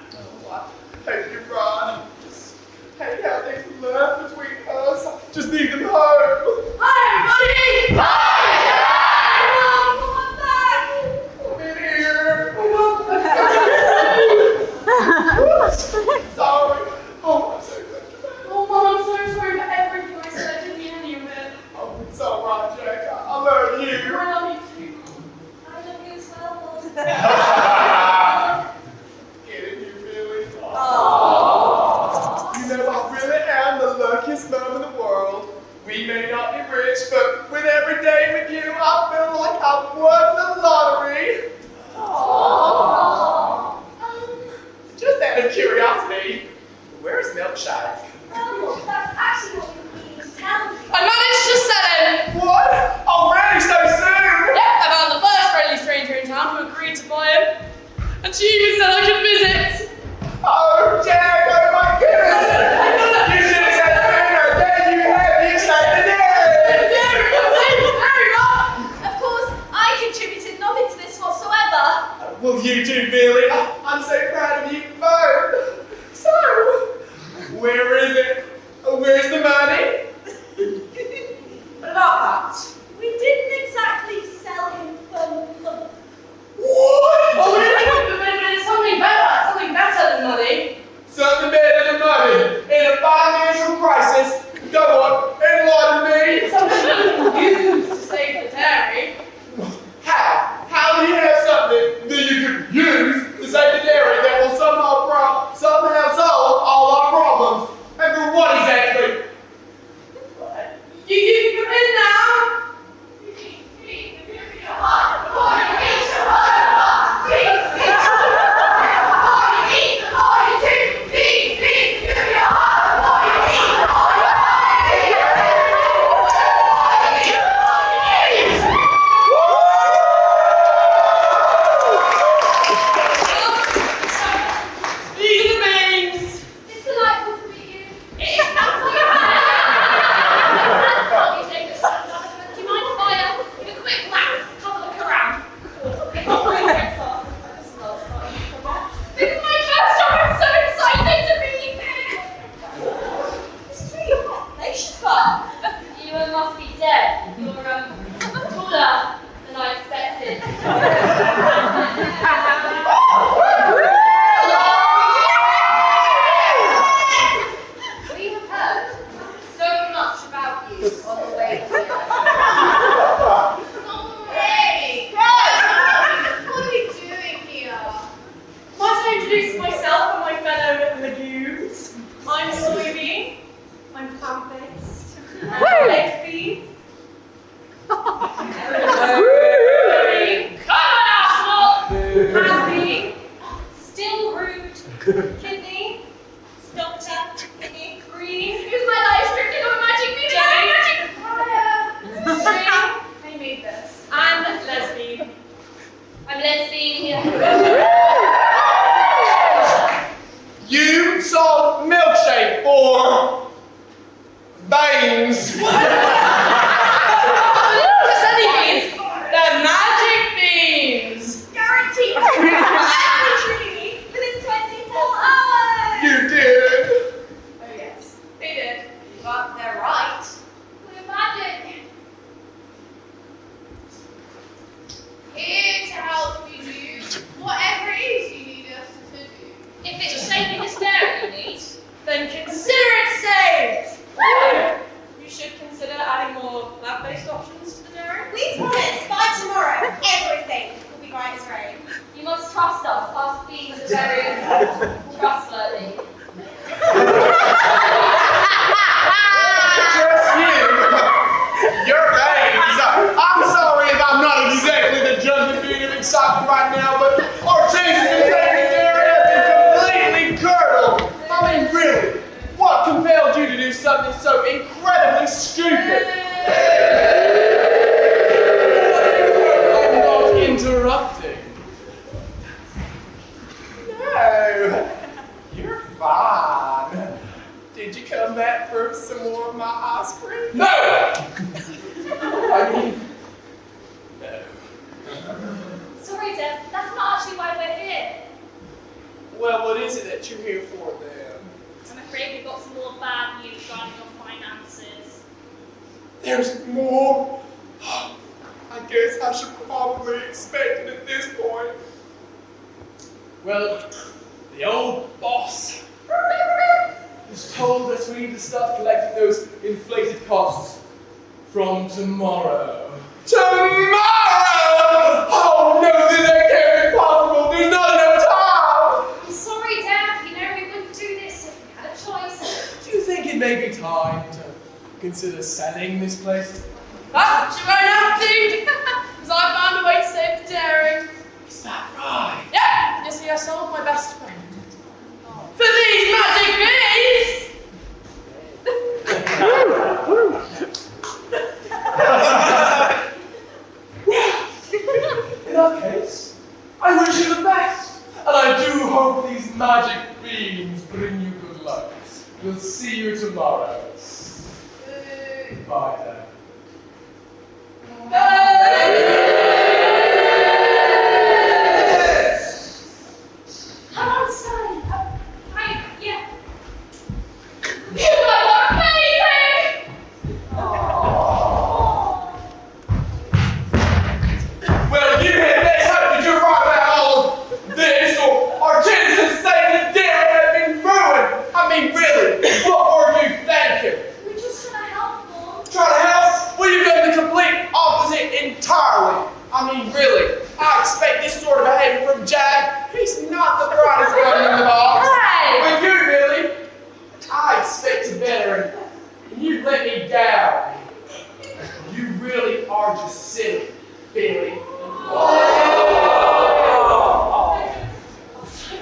Hey, you're right. Just hate how things left between us. I just need them home. Hi, everybody! I'm in here. Sorry. Oh, I'm so glad you're back. Oh, Mom, I'm so sorry for everything I said. I didn't mean any of it. Oh, it's all right, Jack. I love you. I love you too. I love you as well, Mom. Get it, you Billy. Aww. You know, I really am the luckiest mom in the world. We may not be rich, but with every day with you, I feel like I've won the lottery. Aww. Just out of curiosity, where's Milkshake? That's actually what we need to tell you. I managed to sell him. What? Already so soon? Yep, I found the first friendly stranger in town who agreed to buy him. And she even said I could visit. Oh, Jack, oh my goodness! You should have said sooner. There you have, you saved the day. Of course, I contributed nothing to this whatsoever. Well, you do, Billy. I'm so proud of you both. So, where is it? Where's the money? What about that? We didn't exactly sell him for money. What? Oh, we did something better than money. Something better than money. In a financial crisis. Go on, enlighten me. Something you can use to save the dairy. How? How do you have something that you could use to save the dairy that will somehow solve all our problems? And for what exactly? You come in now. These are the beans. It's delightful to meet you. Do you mind if I give a quick lap, have a look around? This is my first job. I'm so excited to be here. It's really hot. They should come. You must be dead. You're taller than I expected. We have heard so much about you on the way here. Hey! What are we doing here? Might I introduce myself and my fellow legumes? I'm soybean. I'm plant-based. Egg bean. Come on, asshole! Has been. Still rude. Kidney. Doctor. Kidney. Green. Who's my life stricken of a magic bean? String. I made this. And lesbian. I'm lesbian here. You sold Milkshake for beans. Just any beans. They're magic beans. Guaranteed to actually within 24 hours. You did. Oh yes, they did. But they're right. We're magic. Here to help you do whatever it is you need us to do. If it's saving this dairy you need, Then consider it saved. You should consider adding more lab-based options to the dairy. We promise by tomorrow everything will be right as rain. you must trust us. Us being the very trustworthy. Just you. Your veins. I'm sorry if I'm not exactly the judge of being excited right now, but our chances in secondary have been completely curdled. I mean, really, what compelled you to do something so incredibly stupid? I'm not interrupting. No, you're fine. Did you come back for some more of my ice cream? No! I mean, no. Sorry, Deb, that's not actually why we're here. Well, what is it that you're here for then? I'm afraid we've got some more bad news regarding your finances. There's more? I guess I should probably expect it at this point. Well, the old boss has told us we need to start collecting those inflated costs from tomorrow. Tomorrow! Oh no, that can't be possible. There's not enough time! I'm sorry, Dad. You know we wouldn't do this if we had a choice. Do you think it may be time to consider selling this place? But you won't have to, because I found a way to save the dairy. Is that right? Yeah, you see, I sold my best friend. For these magic beans! In that case, I wish you the best, and I do hope these magic beans bring you good luck. We'll see you tomorrow. Bye then. Come on, son. Yeah. You guys are amazing! Well, you had best hope that you're right about all of this, or our chances of saving the dairy have been ruined. I mean, really, what were you thinking? We're just trying to help, Mom. Trying to help? Well, you've done the complete opposite entirely. I mean, really, I expect this sort of behavior from Jack. He's not the brightest one in the box. Hey! But you, Billy, I expected better, and you let me down. You really are just silly, Billy.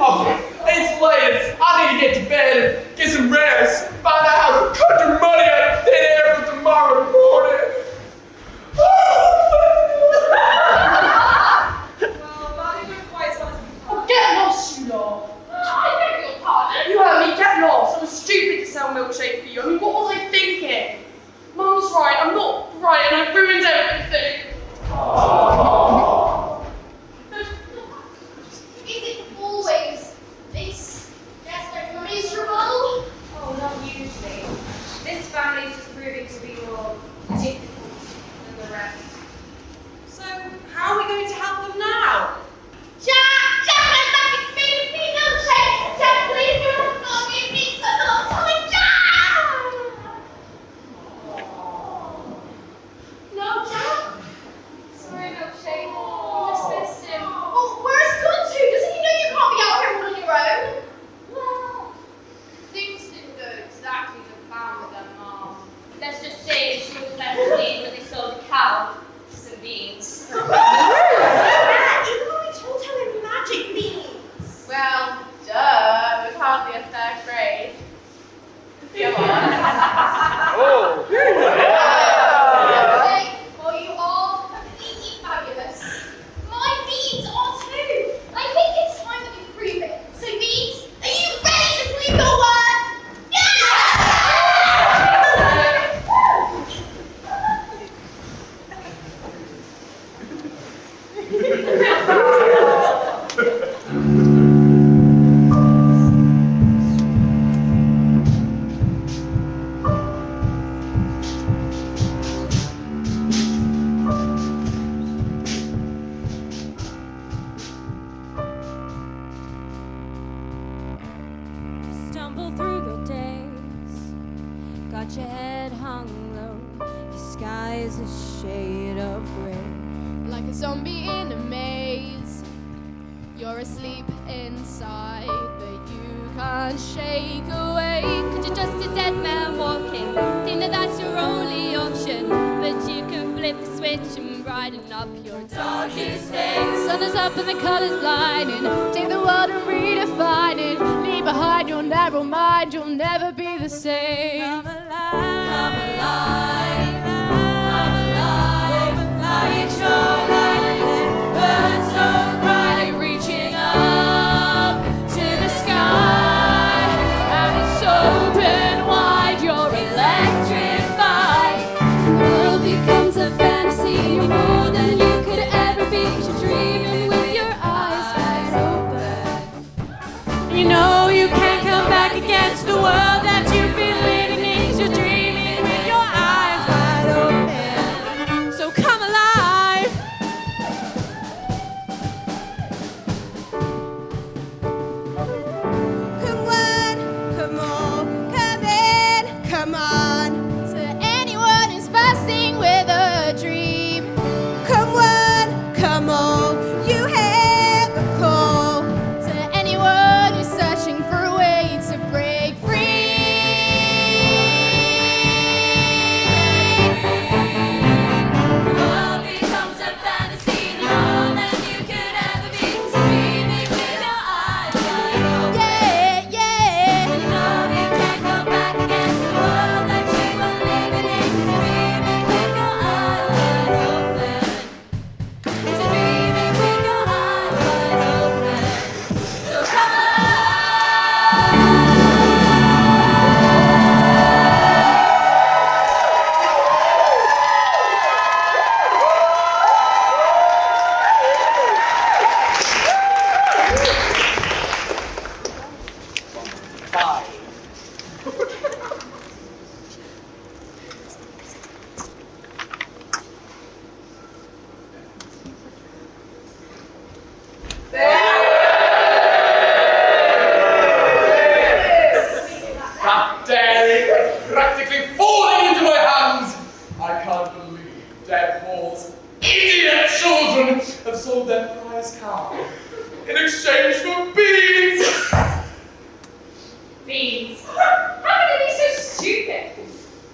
Oh, it's late. I need to get to bed and get some rest. Find out how to cut your money out of thin air for tomorrow morning. Well, that isn't quite as honest. Oh, get lost, you lot. I beg your pardon. You heard me, get lost. I was stupid to sell milkshake for you. I mean, what was I thinking? Mum's right, I'm not right, and I've ruined everything. Is it always this desperate miserable? Oh, not usually. This family is just proving to be more difficult than the rest. So, how are we going to help them now? Jack, I'm back in Spain. Me milkshake. Jack, please do not give me some more time, Jack. No, Jack. Sorry, Milkshake. I just missed him. Well, where's he gone to? Doesn't he know you can't be out here all on your own? Well, Things didn't go exactly to plan with them, Mom. let's just say she was left pleased that they sold a cow for some beans. Even when we told her in magic beans. Well, duh, it was hardly a fair trade. Come on. Hey, well, you are completely fabulous. My beans are too. I think it's time that we prove it. So, beans, are you ready to prove your worth? Yeah! Stumble through your days, got your head hung low, your sky is a shade of gray. Like a zombie in a maze, you're asleep inside, but you can't shake awake. Cause you're just a dead man walking, think that that's your only option, but you can flip the switch and brighten up your darkest days. Sun is up and the colors blinding, take the world and redefine it. Leave behind your narrow mind, you'll never be the same. Come alive, come alive, come alive, light your light, burn so bright, reaching up to the sky, and it's open wide, you're electrified. The world becomes a fantasy, you're more than you could ever be. You're dreaming with your eyes wide open. You know you can't come back against the world that you've been living in. You're dreaming with your eyes dead halls, idiot children have sold their prize cow in exchange for beans! Beans. How can they be so stupid?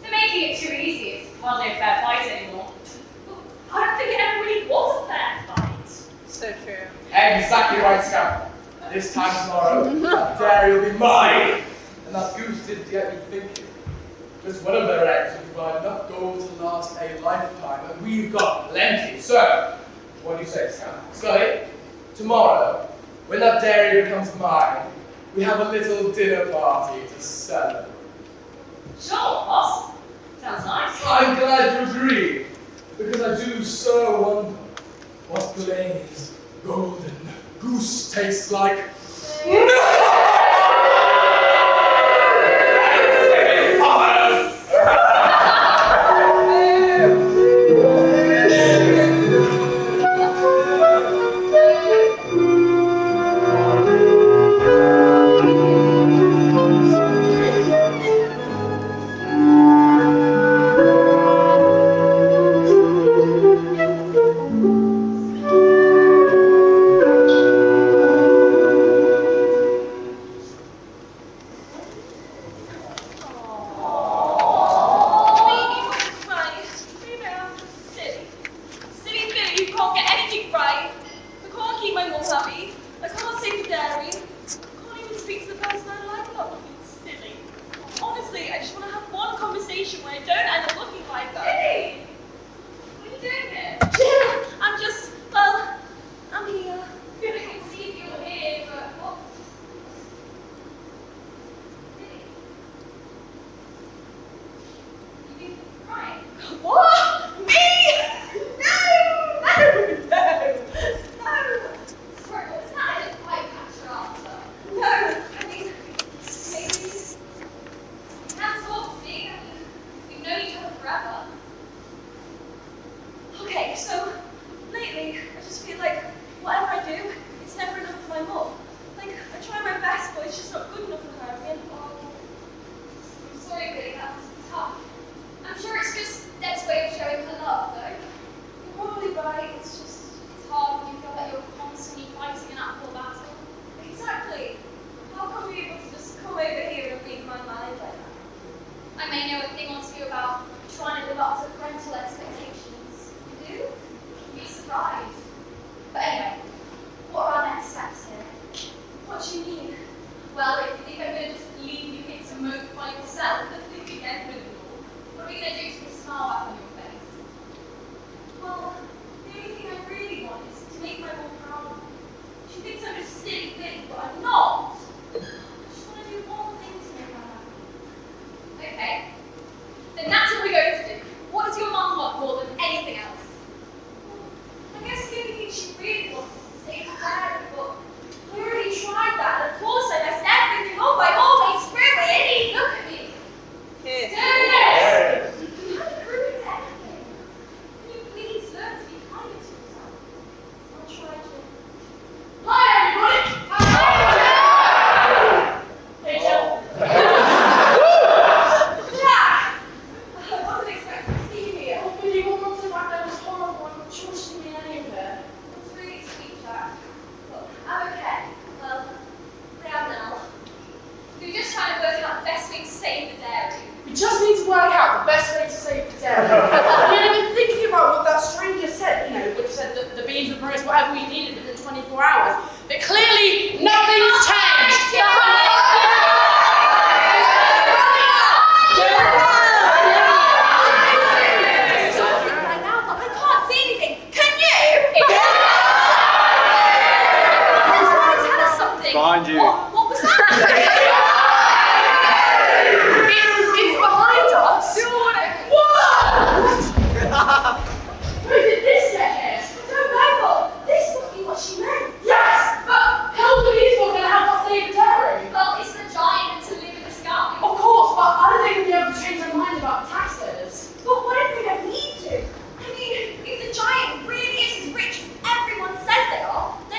They're making it too easy. It's hardly a fair fight anymore. I don't think it ever really was a fair fight. So true. Exactly right, Scout. This time tomorrow, that dairy will be mine. And that goose did get me thinking. Just one of their eggs will provide enough gold to last a lifetime, and we've got plenty. So, what do you say, Scout? Scully, tomorrow, when that dairy becomes mine, we have a little dinner party to celebrate. Sure, boss. Sounds nice. I'm glad you agree, because I do so wonder what glazed, golden goose tastes like.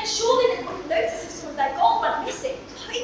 Surely they wouldn't notice if some of their gold went missing. I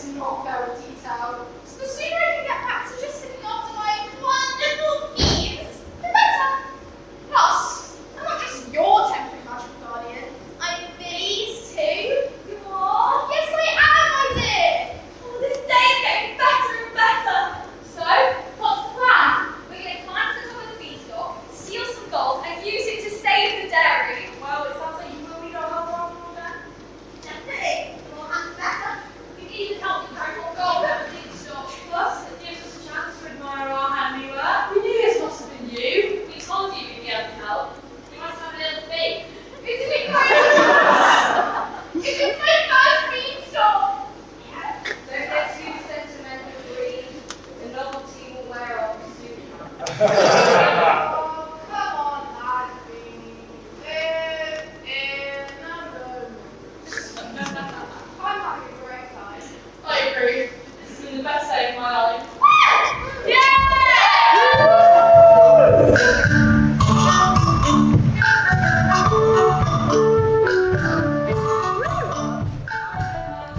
it's not very detailed. So the sooner I can get back to just sitting after my wonderful beans, the better. Plus, I'm not just your temporary magical guardian. I'm Billy's too. You are? Yes, I am, my dear. Oh, this day is getting better and better. So, what's the plan? We're going to climb to the top of the beanstalk, steal some gold, and use it to save the dairy. Well, it sounds like you will need our help after all that. Definitely. More hands better. You can even help me carry more gold out of the beanstalk. Plus, it gives us a chance to admire our handiwork. We knew this must have been you. We told you we'd be able to help. You must have a little faith. Is it my first beanstalk? Yeah. Don't get too sentimental, Green. The novelty will wear off soon. Oh, come on, Nightwing. In a moment. I'm having a great time. I agree. This has been the best day of my life.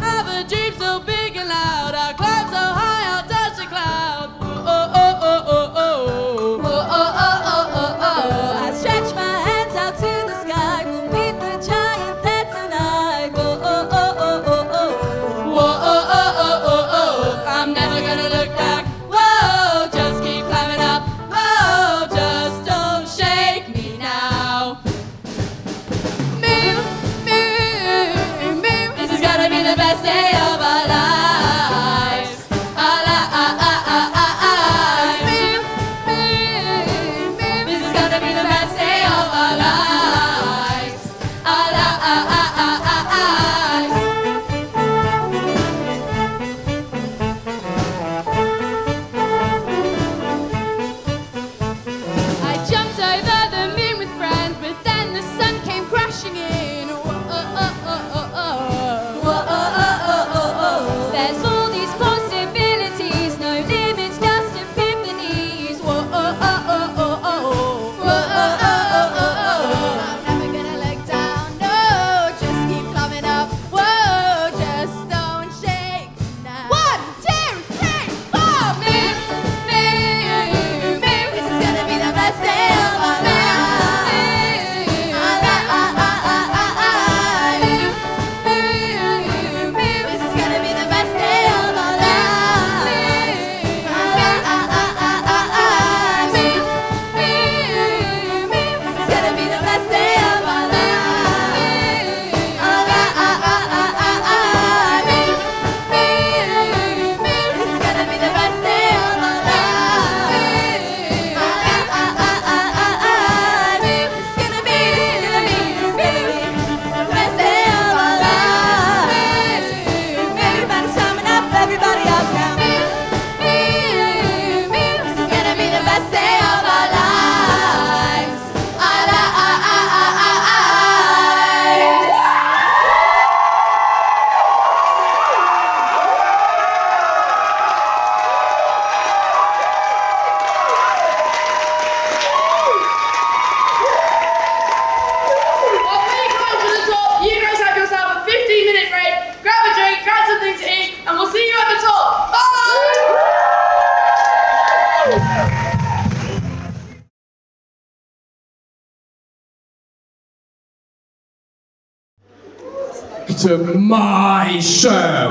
Have a dream so big and loud, I'll climb so high, I'll touch the cloud. Oh, oh, oh, oh, oh, oh, oh, oh, oh, oh, oh. I stretch my hands out to the sky, we'll meet the giant there tonight. Oh, oh, oh, oh, oh, oh, whoa, oh, oh, oh, oh, oh. I'm never gonna look back. Whoa, just keep climbing up. Whoa, just don't shake me now. Move, move, move. This is gonna be the best day of our lives. Move, move, move. This is gonna be the best day of our lives. I jumped over the moon with friends, but then the sun came crashing in. There's all these possibilities, no limits, just epiphanies. I'm never gonna look down, no, just keep climbing up. Whoa, just don't shake now. 1, 2, 3, 4. Move, move, move. This is gonna be the best day of our lives. Move, move, this is gonna be the best day of our lives. Move, move, move, this is gonna be the best day of our lives. Move, move, this is gonna be the best day of our lives. This is gonna be the best day of our lives. Everybody's coming up, everybody up now. This is gonna be the best day of our lives. While we climb to the top, you guys have yourself a 15-minute break. Grab a drink, grab something to eat, and we'll see you at the top. Bye! To my show.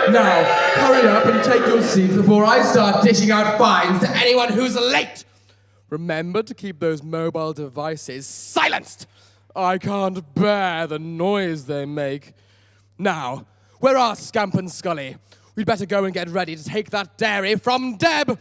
Now, hurry up and take your seats before I start dishing out fines to anyone who's late. Remember to keep those mobile devices silenced. I can't bear the noise they make. Now, where are Scamp and Scully? We'd better go and get ready to take that dairy from Deb.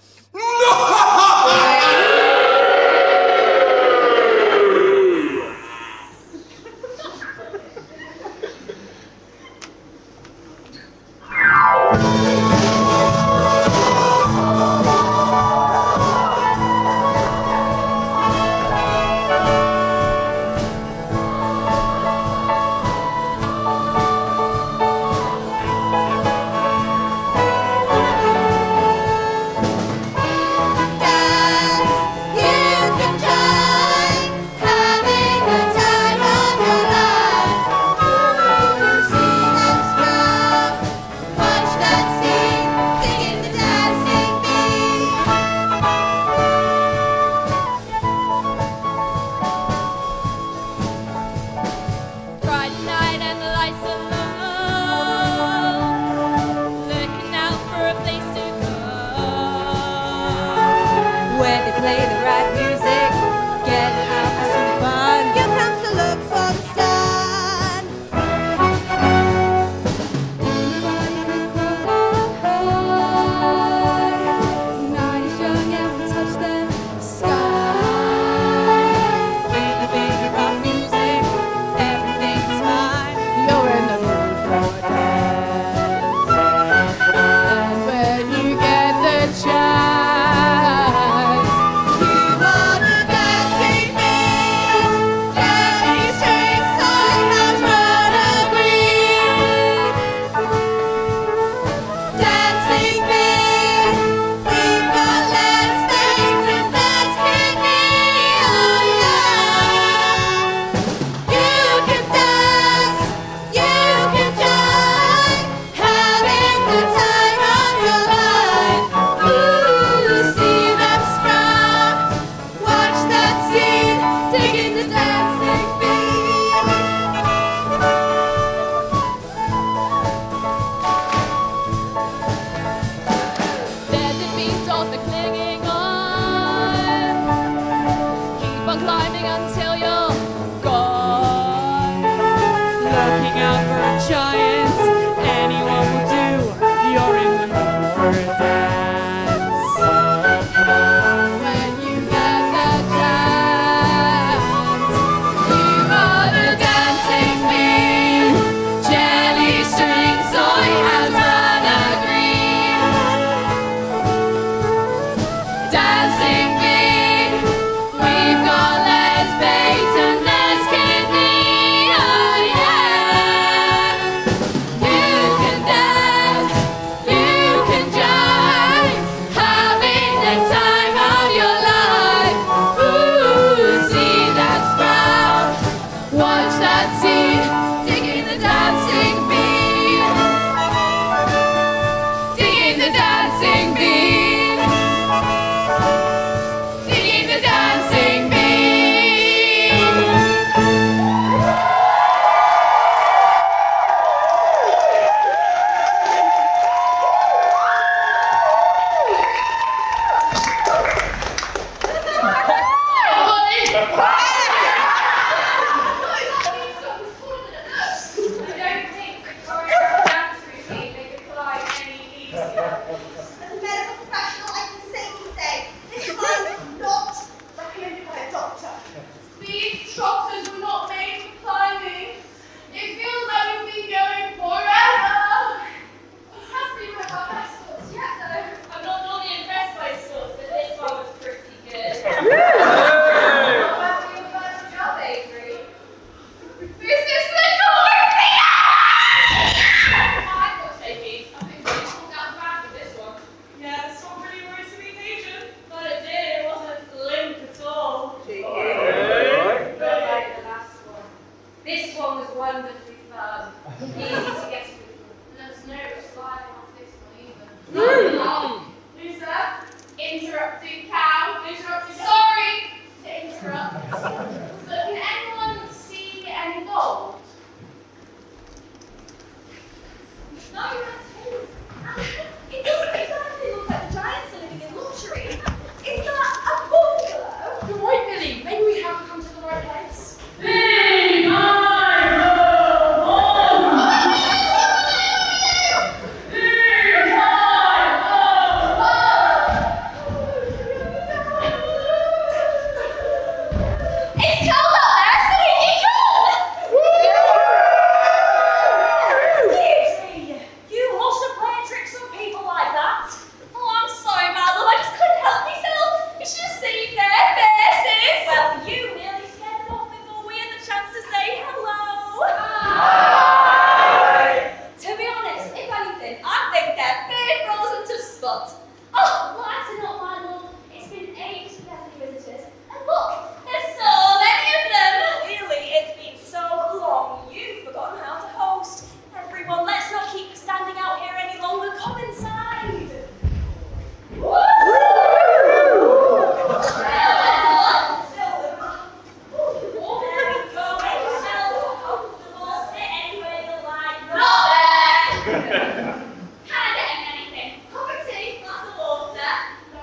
climbing until you're gone. Looking out for a giant, anyone will do. You're in the mood for a dance. When you get the chance, you are the dancing bee. Jelly string soy has run a green. Dancing bee, we've got Les Bates and Les Kidney. Oh yeah. You can dance, you can jive, having the time of your life. Ooh, see that sprout, watch that seed, digging the dancing bee, digging the dancing bee, digging the dancing bee. I don't think for a dance routine they could fly any easier. As a medical professional, I can safely say this climb is not recommended by a doctor. These trotters were not made for climbing. It feels like we've been going forever. It has been one of our best sports yet, though. I'm not normally impressed by sports, but this one was pretty good. How about your first job, Avery? This is the coolest thing I got shaky. I think we pulled out the bag with this one. Yeah, this one really rose to the occasion. But it did, it wasn't limp at all. Not Like the last one. This one was wonderfully firm. Easy to get to. There's no sliding off this one either. Lisa, interrupting cow. Sorry to interrupt. But can anyone see any gold? No, that's true. It doesn't exactly look like the giants are living in luxury. Is that a bungalow? You're right, Billy. Maybe we haven't come to the right place. It's cold out there, so you Beatrice, you must have played tricks on people like that. Oh, I'm sorry, madam. I just couldn't help myself. You should have seen their faces. Well, you nearly scared them off before we had the chance to say hello. To be honest, if anything, I think they're very frozen to spot. Oh, lighten up, my love. It's been ages without any visitors. And look, there's so many of them. Really, it's been so long. You've forgotten how to host. Everyone, let's not keep standing out here any longer. Come inside. Can I get anything? Coffee, tea, glass of water. No,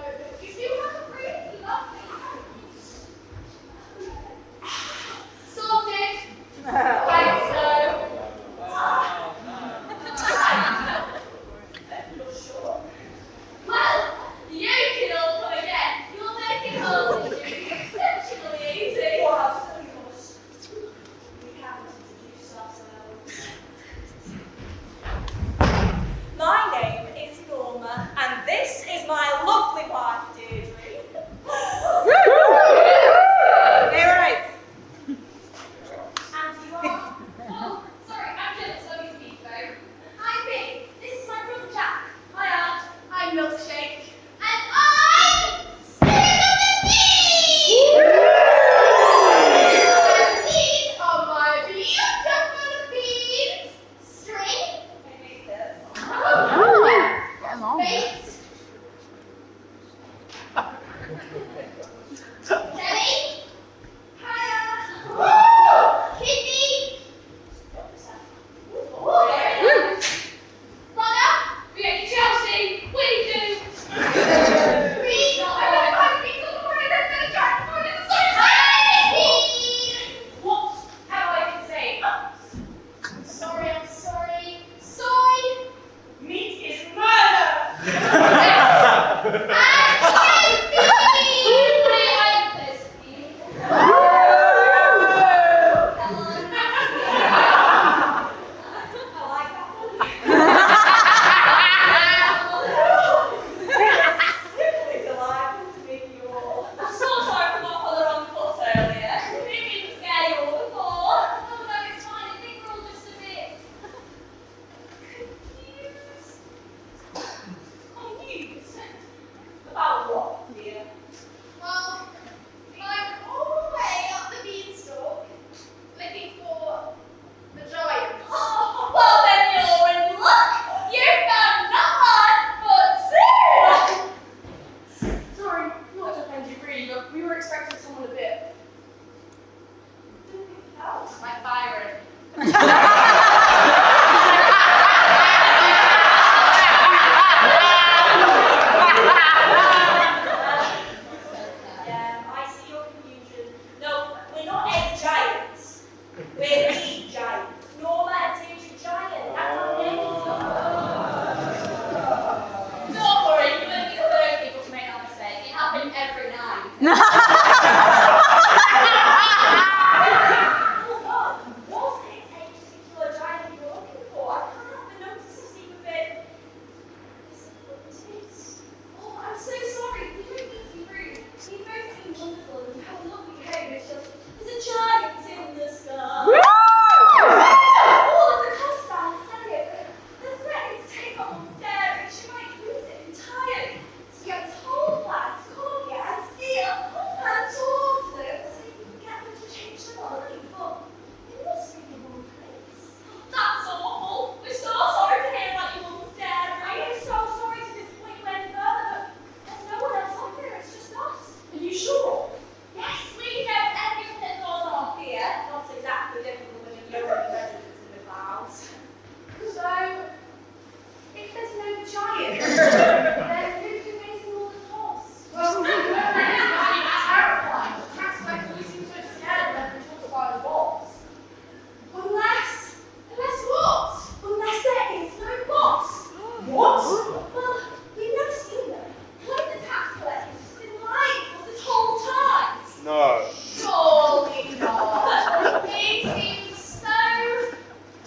Well, we've never seen them. What if the tax collector's been lying to us this whole time? No. Surely not. He seems so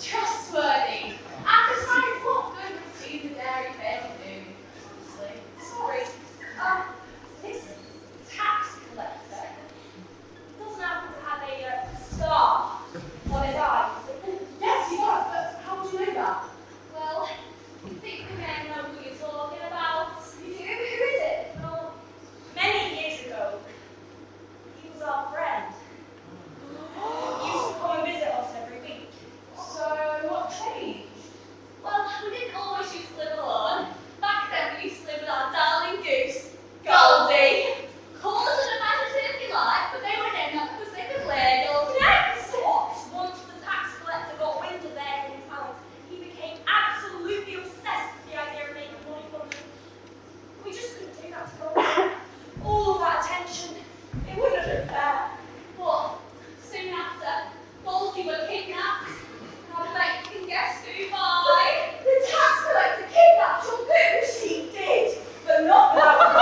trustworthy. And besides, what good would Steve the Dairy Family do? Honestly. Sorry. This tax collector doesn't happen to have a scar on his eye. Yes, he does, but how would you know that? Well, I think the men know who you're talking about. You do? Who is it? Well, many years ago, he was our friend. He used to come and visit us every week. So, what changed? Well, we didn't always used to live alone. Back then, we used to live with our darling goose, Goldie. Call us an imaginative if you like, but they were named that because they could lay golden eggs. Once the tax collector got wind of their hidden talent, he became absolutely obsessed with the idea of making money from them. We just couldn't do that to Goldie. All of that attention, it wouldn't have been fair. But soon after, Goldie were kidnapped. I bet you can guess who by. The tax collector kidnapped your goose. He did, but not that one.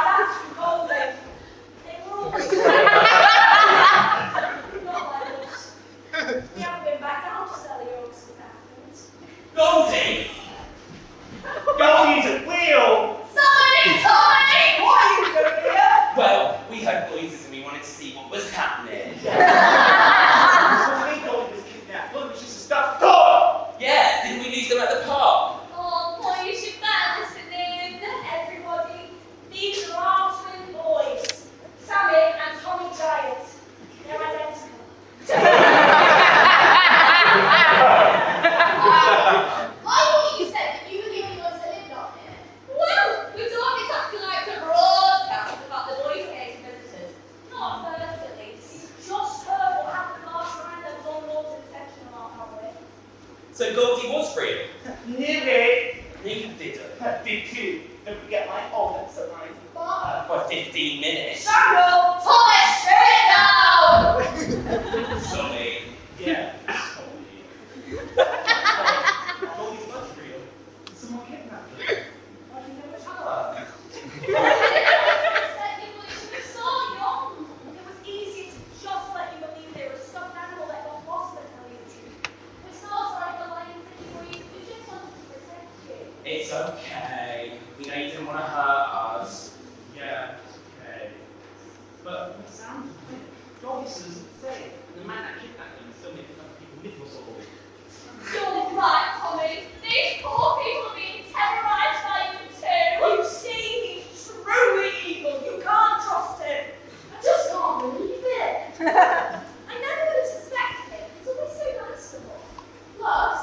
That's from Goldie. They were all not like us. We haven't been back down to sell the oaks since that happened. Goldie! Goldie's a wheel! Tommy! What are you doing here? Well, we heard voices and we wanted to see what was happening. Goldie was kidnapped. Look, she's a stuffed dog. Yeah, didn't we lose them at the park? Oh, boys, you better listen in. Everybody, these are our twin boys, Sammy and Tommy Giant. They're identical. I thought you said that you were the only ones that lived on here. Well, we don't exactly like to broadcast about the boys' case visitors. Not at first, at least. Just heard what happened last time. There was almost intention on our family. So Goldie was real. Nearly. Neither did her. Did too. Don't forget my omelette sunrise bar. For 15 minutes. Samuel! Thomas, straight down! Sorry. Yeah. Goldie's much real. Someone kidnapped her. Why did you never tell her? Said you were so young. It was easy to just let you believe they were a stuffed animal that got lost and tell you the truth. We're so sorry for lying to you. We just wanted to protect you. It's okay. We know you didn't want to hurt us. Yeah, okay. But it sounds weird. Goldie says the man that kidnapped him is still making other people miserable. You're right, Tommy. These poor people are being terrorized by you too. You see, he's truly evil. You can't trust him. I just can't believe it. I never would have suspected it. He's always so nice to them. Plus,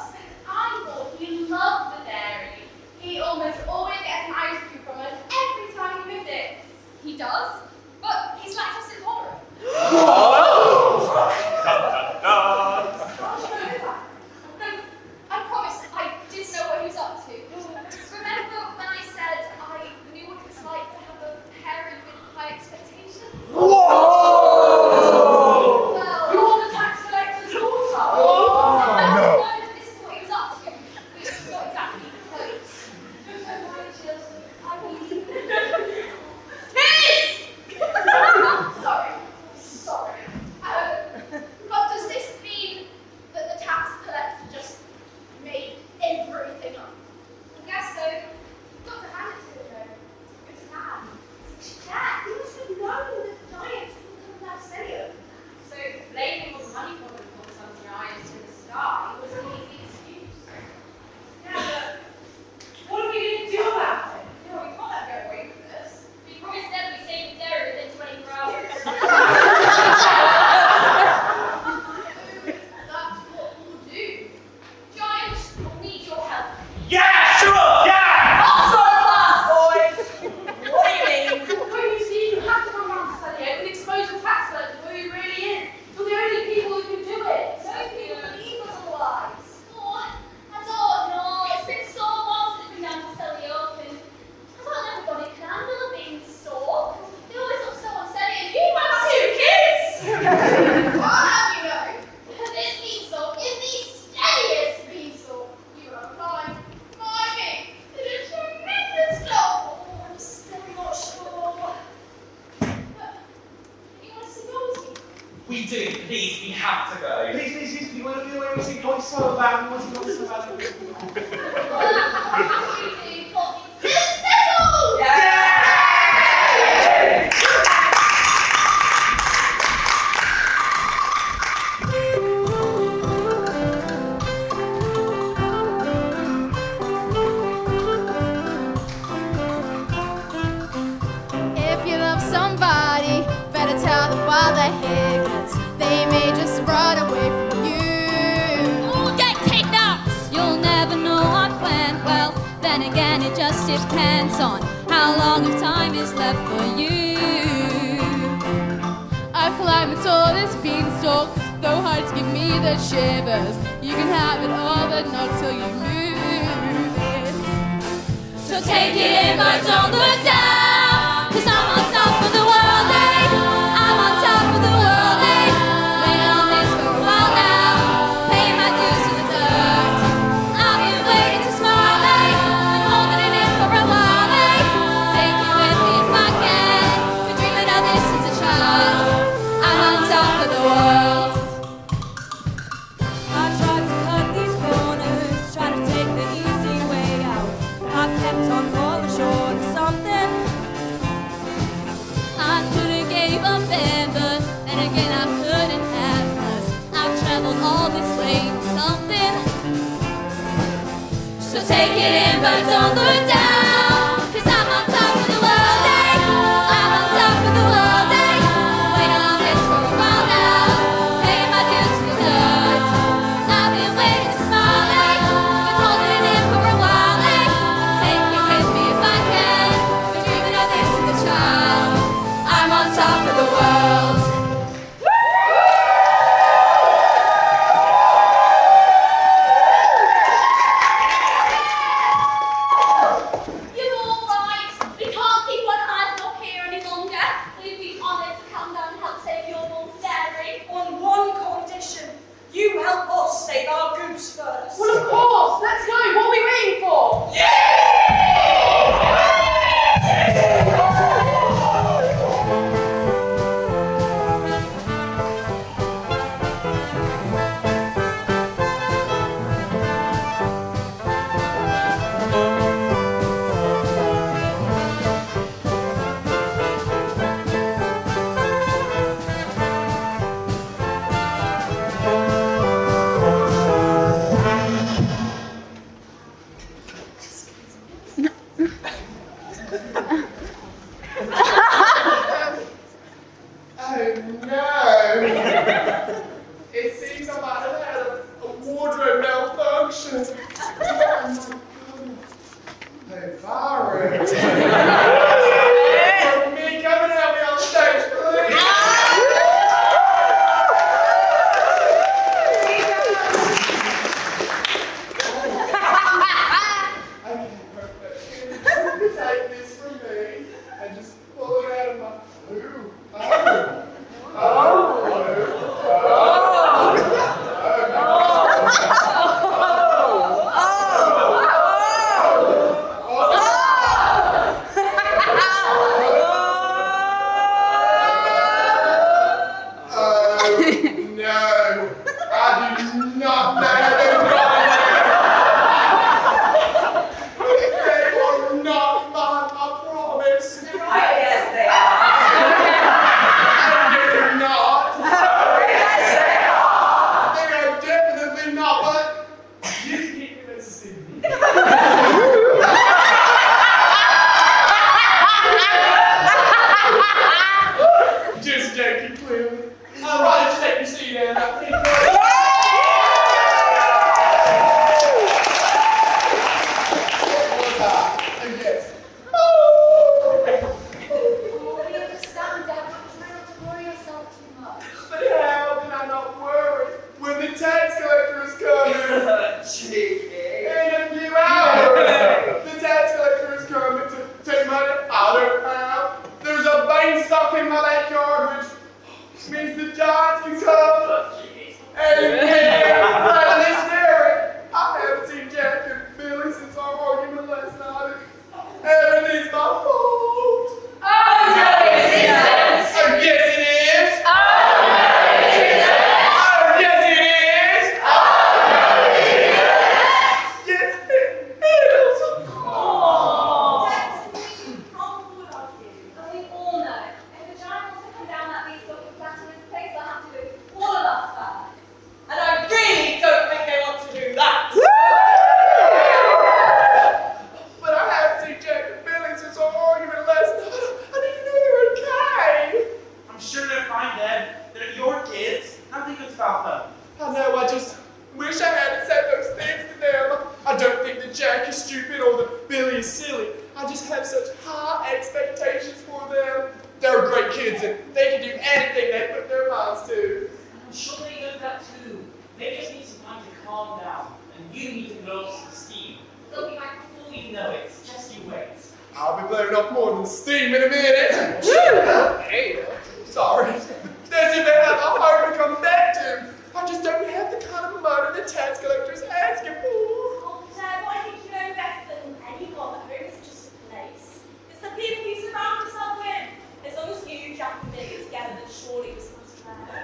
I thought he loved the dairy. He almost always gets an ice cream from us every time he visits. He does, but he's lactose intolerant. How do you know that? I promise while they're here, 'cause they may just run away from you. Or get kidnapped. You'll never know what went well. Then again, it just depends on how long of time is left for you. I've climbed the tallest beanstalk, though heights give me the shivers. You can have it all, but not till you move it. So take it in, but don't look down. 'Cause I'm on top of the world, eh? I'm on top of the world, eh? Waiting on this for a while now. Paying my dues to the dirt. I've been waiting to smile, eh? Been holding it in for a while, eh? Take it with me if I can. Been dreaming of this since a child. I'm on top of the world. I tried to cut these corners, try to take the easy way out. I kept on falling short of something. I could have gave up then, but then again I couldn't have, 'cause I've traveled all this way for something. So take it in, but don't look down. 'Cause I'm on top of the world, eh? I'm on top of the world, eh? Waiting on this for a while now. Paying my dues to the dirt. I've been waiting to smile, eh? Been holding it in for a while, eh? Take it with me if I can. Been dreaming of this as a child. I'm on top of the world. Jack is stupid or that Billy is silly. I just have such high expectations for them. They're great kids and they can do anything they put their minds to. I'm sure they know that too. They just need some time to calm down, and you need to blow off some steam. They'll be back before you know it. Just you wait. I'll be blowing off more than steam in a minute. Hey, sorry. There's even have a home to come back to. I just don't have the kind of money the tax collector's asking for. Oh, Dad, I think you know better than anyone that home is just a place. It's the people you surround yourself with. As long as you, Jack, and Billy are together, then surely this comes together.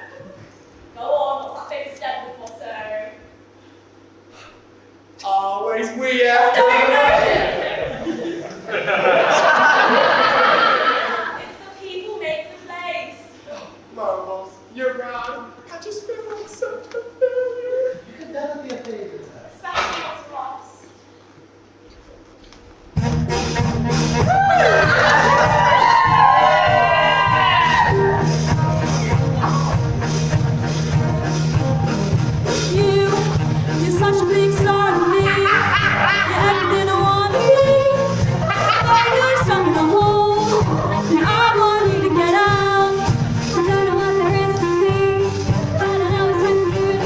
Go on, what's that famous Deadwood motto? Always we have to. It's the people make the place. Marbles, you're right. I just feel like such a failure. You can never be a failure. Especially not to us. You're such a big star to me. You're everything I want to be. I know stuck in a hole, and I want you to get out. I don't know what there is to see, but I know it's been through the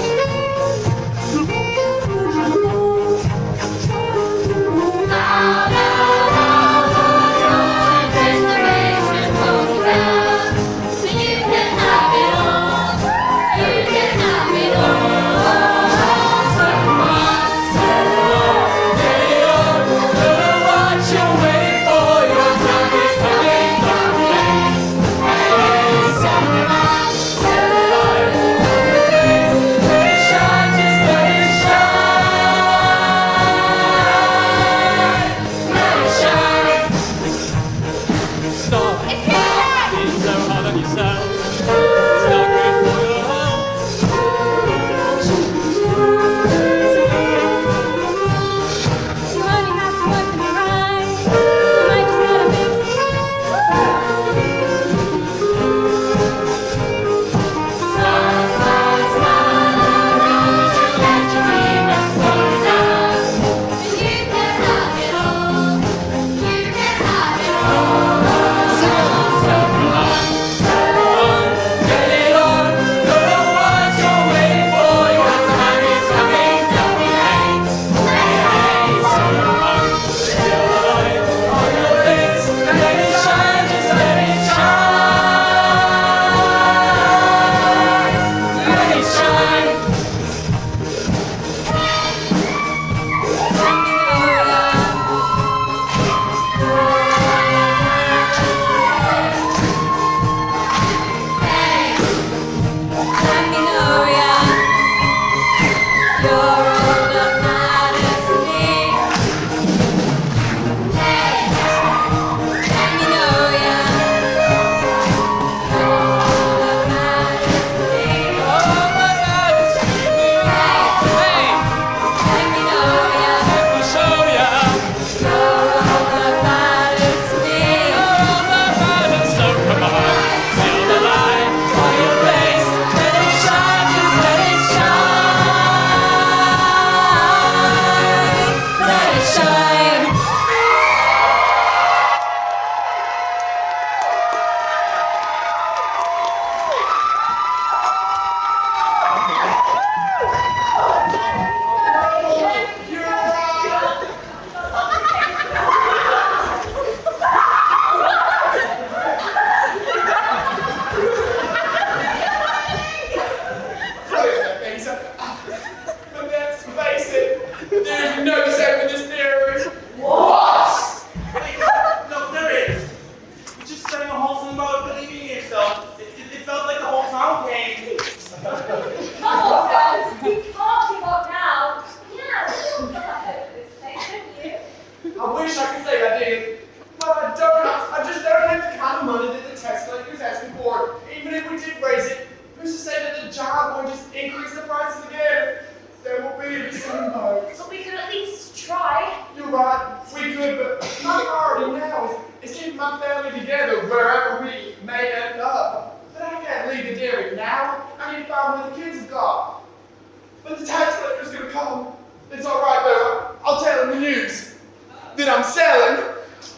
But the tax collector's gonna come. It's alright though. I'll tell him the news.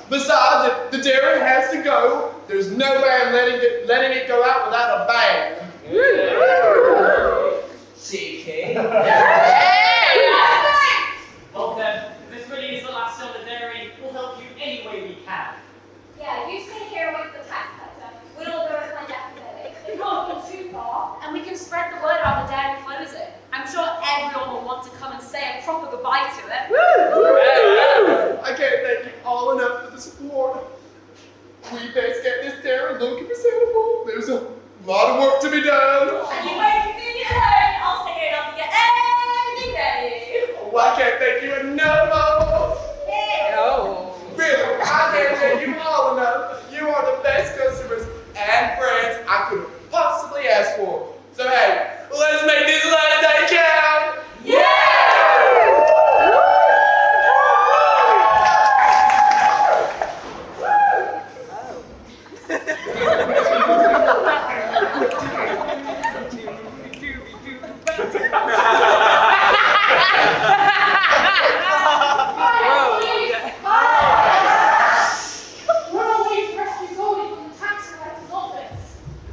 Besides, if the dairy has to go, there's no way I'm letting it go out without a bang. Cheeky. Well then, if this really is the last on the dairy, we'll help you any way we can. Yeah, you stay here and wait for the tax collector. We'll all go and find Jack and Billy. We can't go too far. And we can spread the word around the dairy closing. I'm sure everyone will want to come and say a proper goodbye to it. I can't thank you all enough for the support. We best get this dairy looking presentable. There's a lot of work to be done. And you won't continue alone. I'll stay here and I'll get everything ready. Oh, I can't thank you enough, Mama. Oh. Really, I can't thank you all enough. You are the best customers and friends I could possibly ask for. So hey, let's make this last day count. We're always rescue Goldie from the tax collector's office.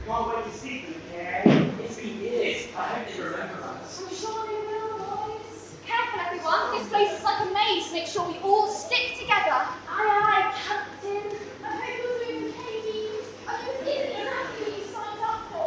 Can't wait to see them again. It's been years. I hope they remember us. I'm sure they will, boys. Careful, everyone. This place is like a maze. Make sure we all stick together. Aye, aye, Captain. I hope you're doing the KDs. I hope it isn't exactly what you signed up for.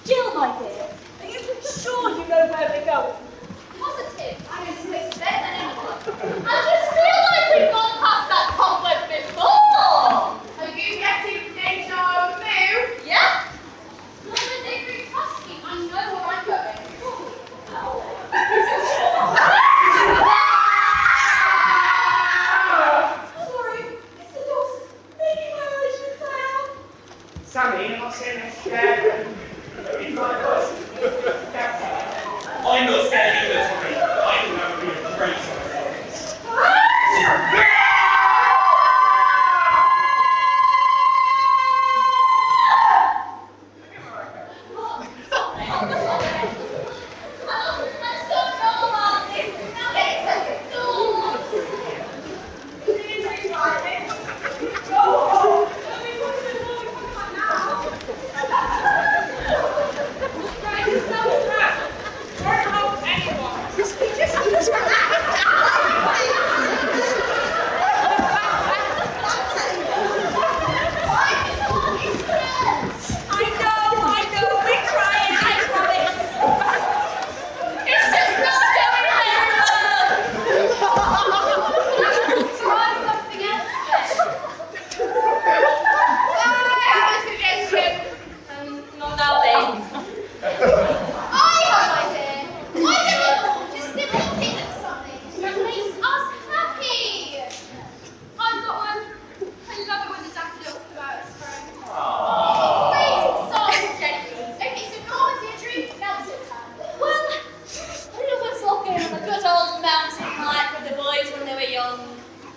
Jill, my dear, are you sure you know where we're going? Positive. I know you better than anyone. I just feel like we've gone past that cobweb before. Are you getting deja vu? Yeah. Not when they trust me. I know where I'm going. Sorry, it's the dogs making my eyes down. Sammy, I'm not saying I'm scared. It's my voice. I'm not scared either, Tommy. I think that would be a great surprise.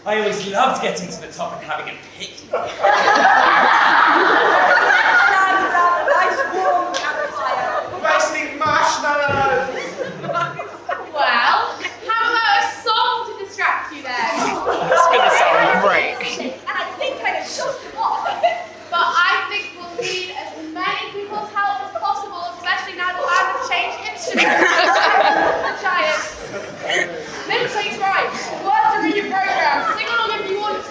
I always loved getting to the top and having a picnic. Roasting marshmallows. Well, how about a song to distract you then? It's gonna sound great. And I think I know just what. But I think we'll need as many people's help as possible, especially now that I've changed instruments. Giants. Milkshake's right. Words are in your program. Sing along if you want to.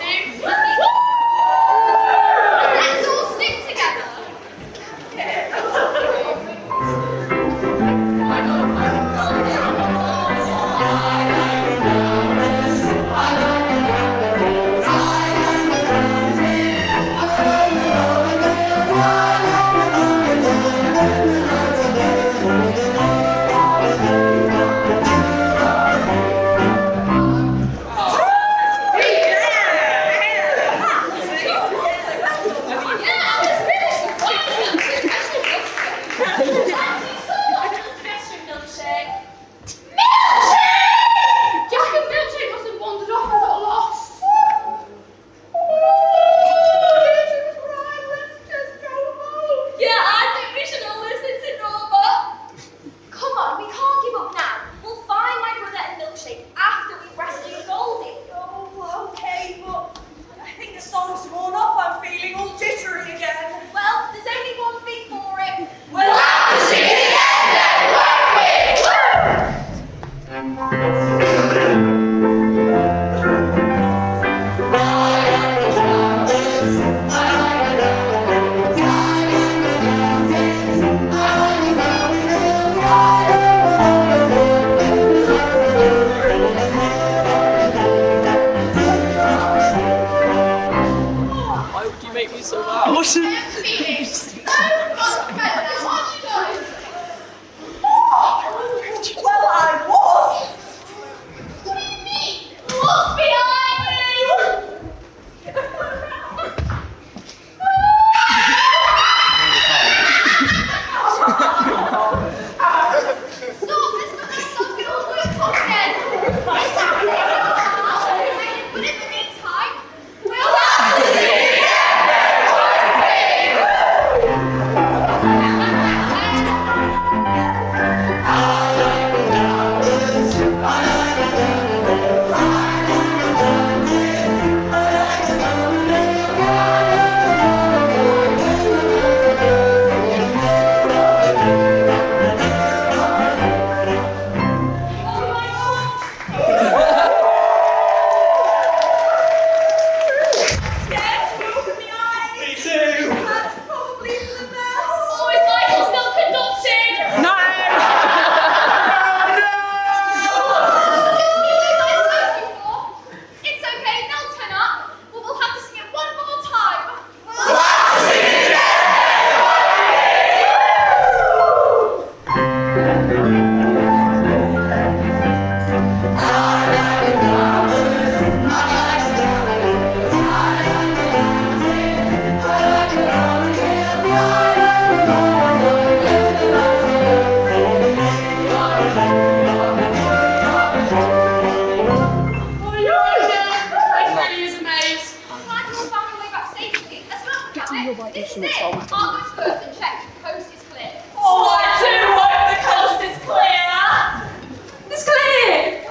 house first and check the coast is clear. Oh, I do hope the coast is clear. It's clear.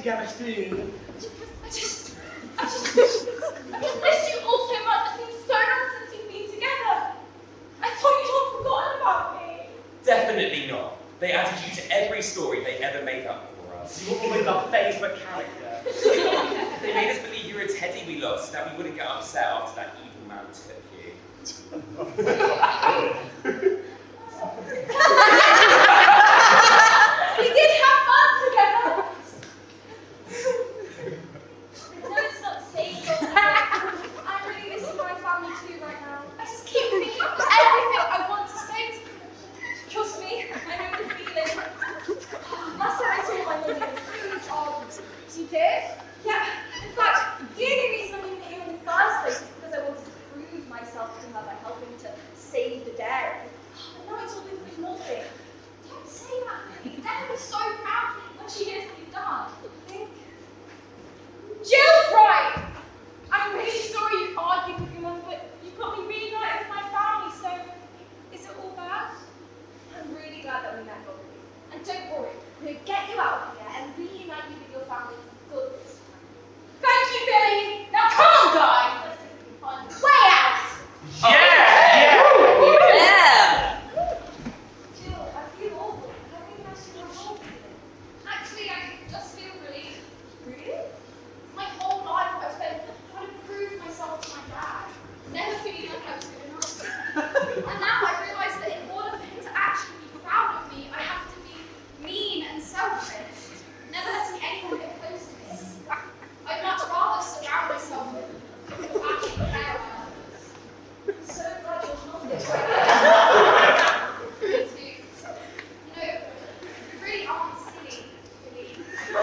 together soon. I just missed you all so much. It's been so long since we've been together. I thought you'd all forgotten about me. Definitely not. They added you to every story they ever made up for us. You were always our favourite character. They made us believe you were a teddy we lost, that we wouldn't get upset after that evil man took you. We did have fun together. I know it's not safe, but I'm really missing my family too right now. I just keep thinking of everything I want to say to them. Trust me, I know the feeling. Last time I saw my mum, it was huge argument. She did? Yeah. In fact, the only reason I'm even here in the first place is because I wanted to prove myself to her by helping to save the dairy. And now it's all been for nothing. Don't say that, Lily. Dad was so proud when she hears what you've done. Think. Jill's right! I'm really sorry you argued with your mum, but you got me reunited with my family, so is it all bad? I'm really glad that we met, Bobby. And don't worry, we'll get you out of here and reunite you with your family for good this time. Thank you, Billy! Now come on, guys! Let's take it on the way out! Yeah! Jill, I feel awful. I think I should have told you. Actually, I just feel relieved. Really? My whole life I've spent trying to prove myself to my dad, never feeling like I was good enough. And now I realise that in order for him to actually be proud of me, I have to be mean and selfish, never letting anyone get close to me. I'd much rather surround myself with people who actually care about others. I'm so glad you're not this way. Me too. You know, you really aren't silly, really. I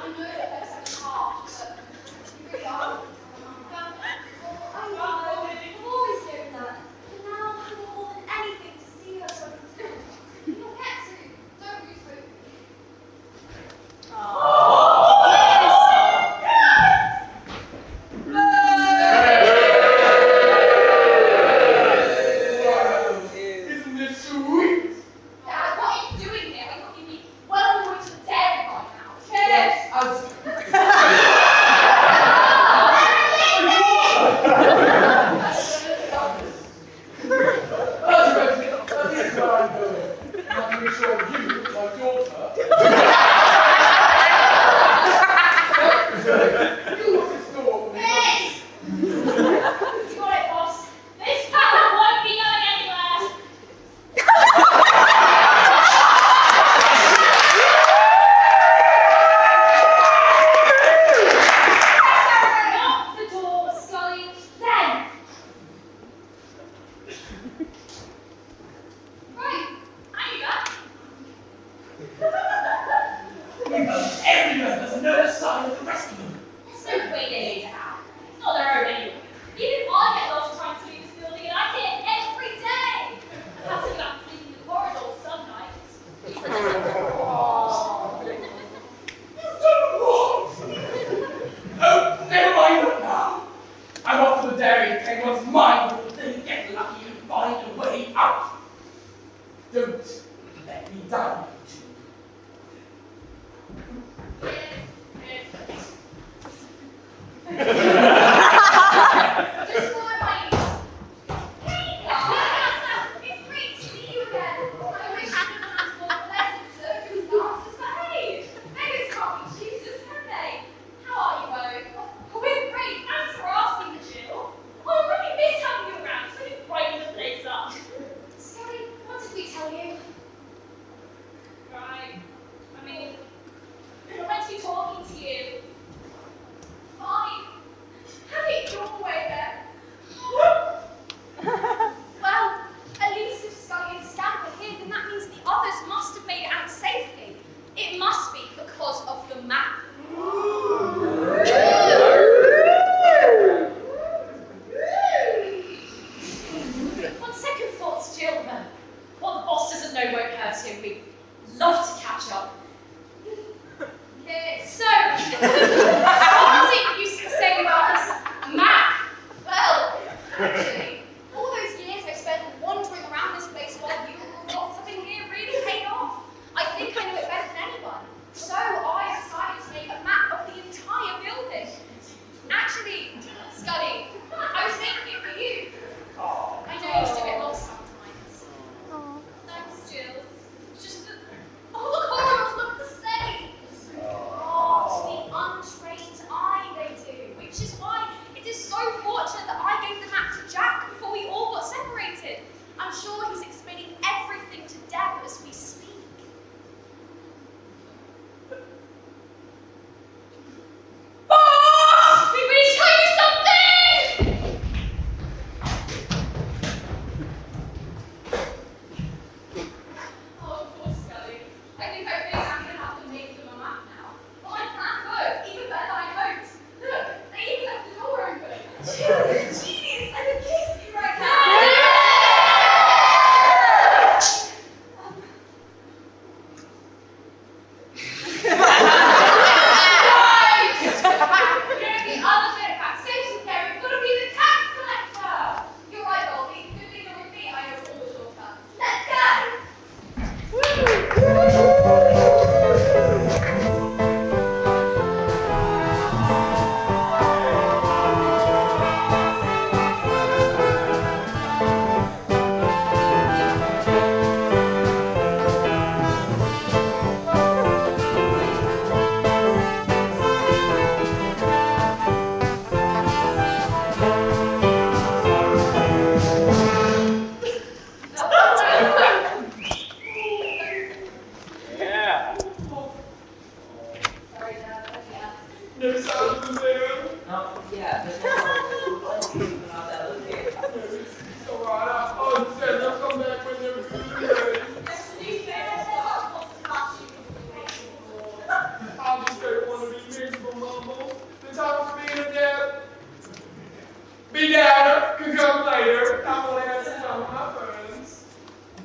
know that that's so harsh, but you really are. I know, I've always known that. But now I want more than anything to see her so content. You'll get to. Don't lose hope. Isn't this sweet? Dad, what are you doing here? I thought you'd be well on your way to the dairy by now. Yes, that's where I'm going. I'm going to show you my daughter. You want this door for me? You got it, boss. This power won't be going anywhere. Lock the door, Scully. Then. Right. I knew that. Everyone has no sign of the rest of them. There's no way they made it out. Not their own anyway. Even I get lost trying to leave this building, and I hear it every day. I have to go out sleeping in the corridors some nights. You've done what? Oh, never mind that now. I'm off to the dairy to take what's mine before they get lucky and find a way out. Don't let me down, you two. Just follow my lead. Hey, it's great to see you again. I wish you could have more pleasant circumstances, but hey, beggars can't be choosers, can they? How are you both? We're great. Thanks for asking, Jill. Oh, I really miss having you around. It's really brightening the place up. Scully, what did we tell you? Right. I mean, I'm meant to be talking to you. Fine. Have it your way then. Well, at least if Scully and Scamp are here, then that means the others must have made it out safely. It must be because of the map. On second thoughts, Jill, what the boss doesn't know won't hurt him. We'd love to catch up. So, what was it you used to say about this map? Well, actually, all those years I spent wandering around this place while you were all locked up in here really paid off. I think I know it better than anyone. So I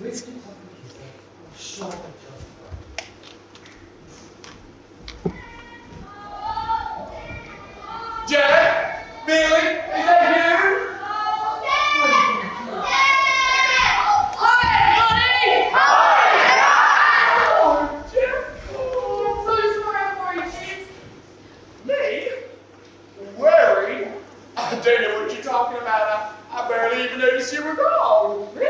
Whiskey topic is there. I'm sure they're justified. Jack? Billy? Is that you? Worried? I don't know what you're talking about. I barely even noticed you were gone. Really?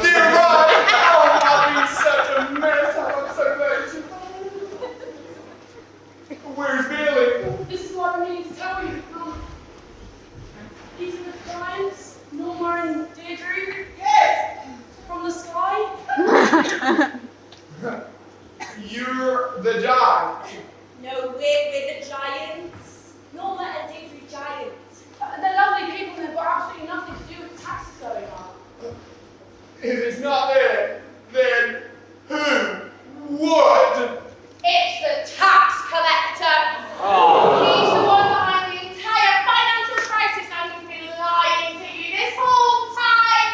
Dear Rod! Oh, I've been such a mess. I'm so glad you. Where's Billy? This is what I need to tell you. These are the giants, Norma and Deirdre. Yes! From the sky. You're the giant. No, we're the giants. Norma and Deirdre giants. They're lovely people and they've got absolutely nothing to do with taxes going on. If it's not them, then who? What? It's the tax collector. He's the one behind the entire financial crisis and he's been lying to you this whole time.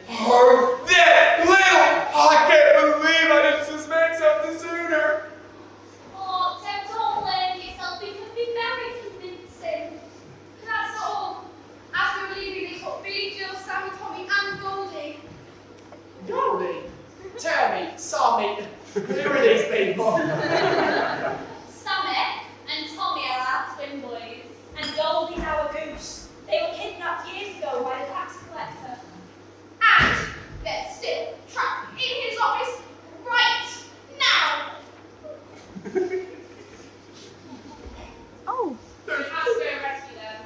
Oh, that little! I can't believe I didn't suspect something sooner. Oh, don't blame yourself. We can be very convincing. That's not all. As we're leaving, they put Billy, Jill, Sammy, Tommy and Goldie. Goldie? Tammy, Sammy, who are these people? Sammy and Tommy are our twin boys, and Goldie's our goose. They were kidnapped years ago by the tax collector. And they're still trapped in his office right now. We have to go rescue them.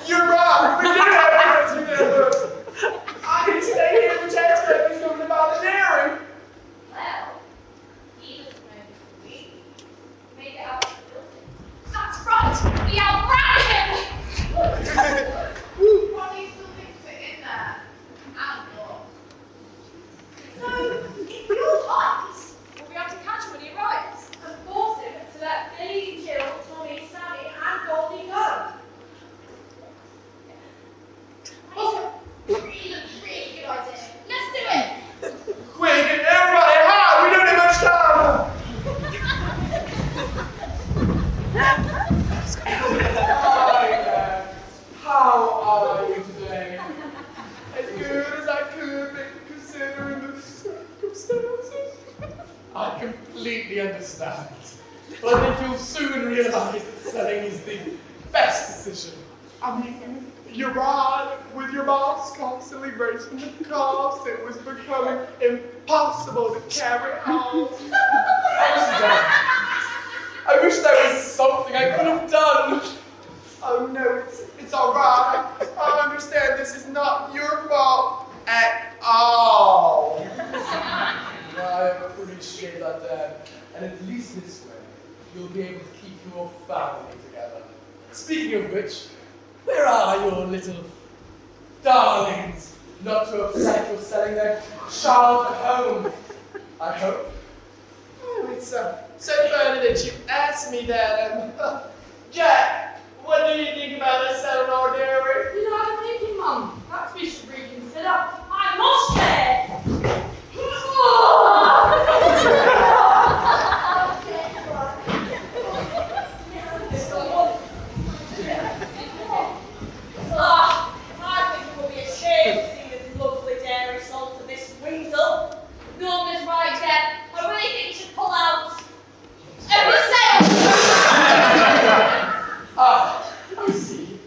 You're right, we do have to rescue them. I need to stay here for tax collectors coming to buy the dairy. Well, he doesn't know we made it out of the building. That's right. We outran him. What do you still think fit in there? And what? So, if we all hide, we'll be able to catch him when he arrives and force him to let Billy, Jill, Tommy, Sammy, and Goldie go. Also, really good idea. Let's do it. Quick, everybody, hide! We don't have much time! Hi, Dad. How are you today? As good as I could be, considering the circumstances. I completely understand. But I think you'll soon realize that selling is the best decision. I mean, you're right. With your mom's constantly raising the cost, it was becoming impossible to carry on. I wish there was something I could have done. Oh no, it's all right. I understand this is not your fault at all. I appreciate that, Dad. And at least this way, you'll be able to keep your family together. Speaking of which, where are your little darlings? Not to upset you selling their child at home, I hope. Oh, it's so funny that you asked me that. Jack, what do you think about us selling our dairy? You know, I'm thinking, Mum, perhaps we should reconsider. I must say. I think it would be a shame to see this lovely dairy sold to this weasel. Norma's right, Deb. I really think you should pull out. And we sale! Ah, I see.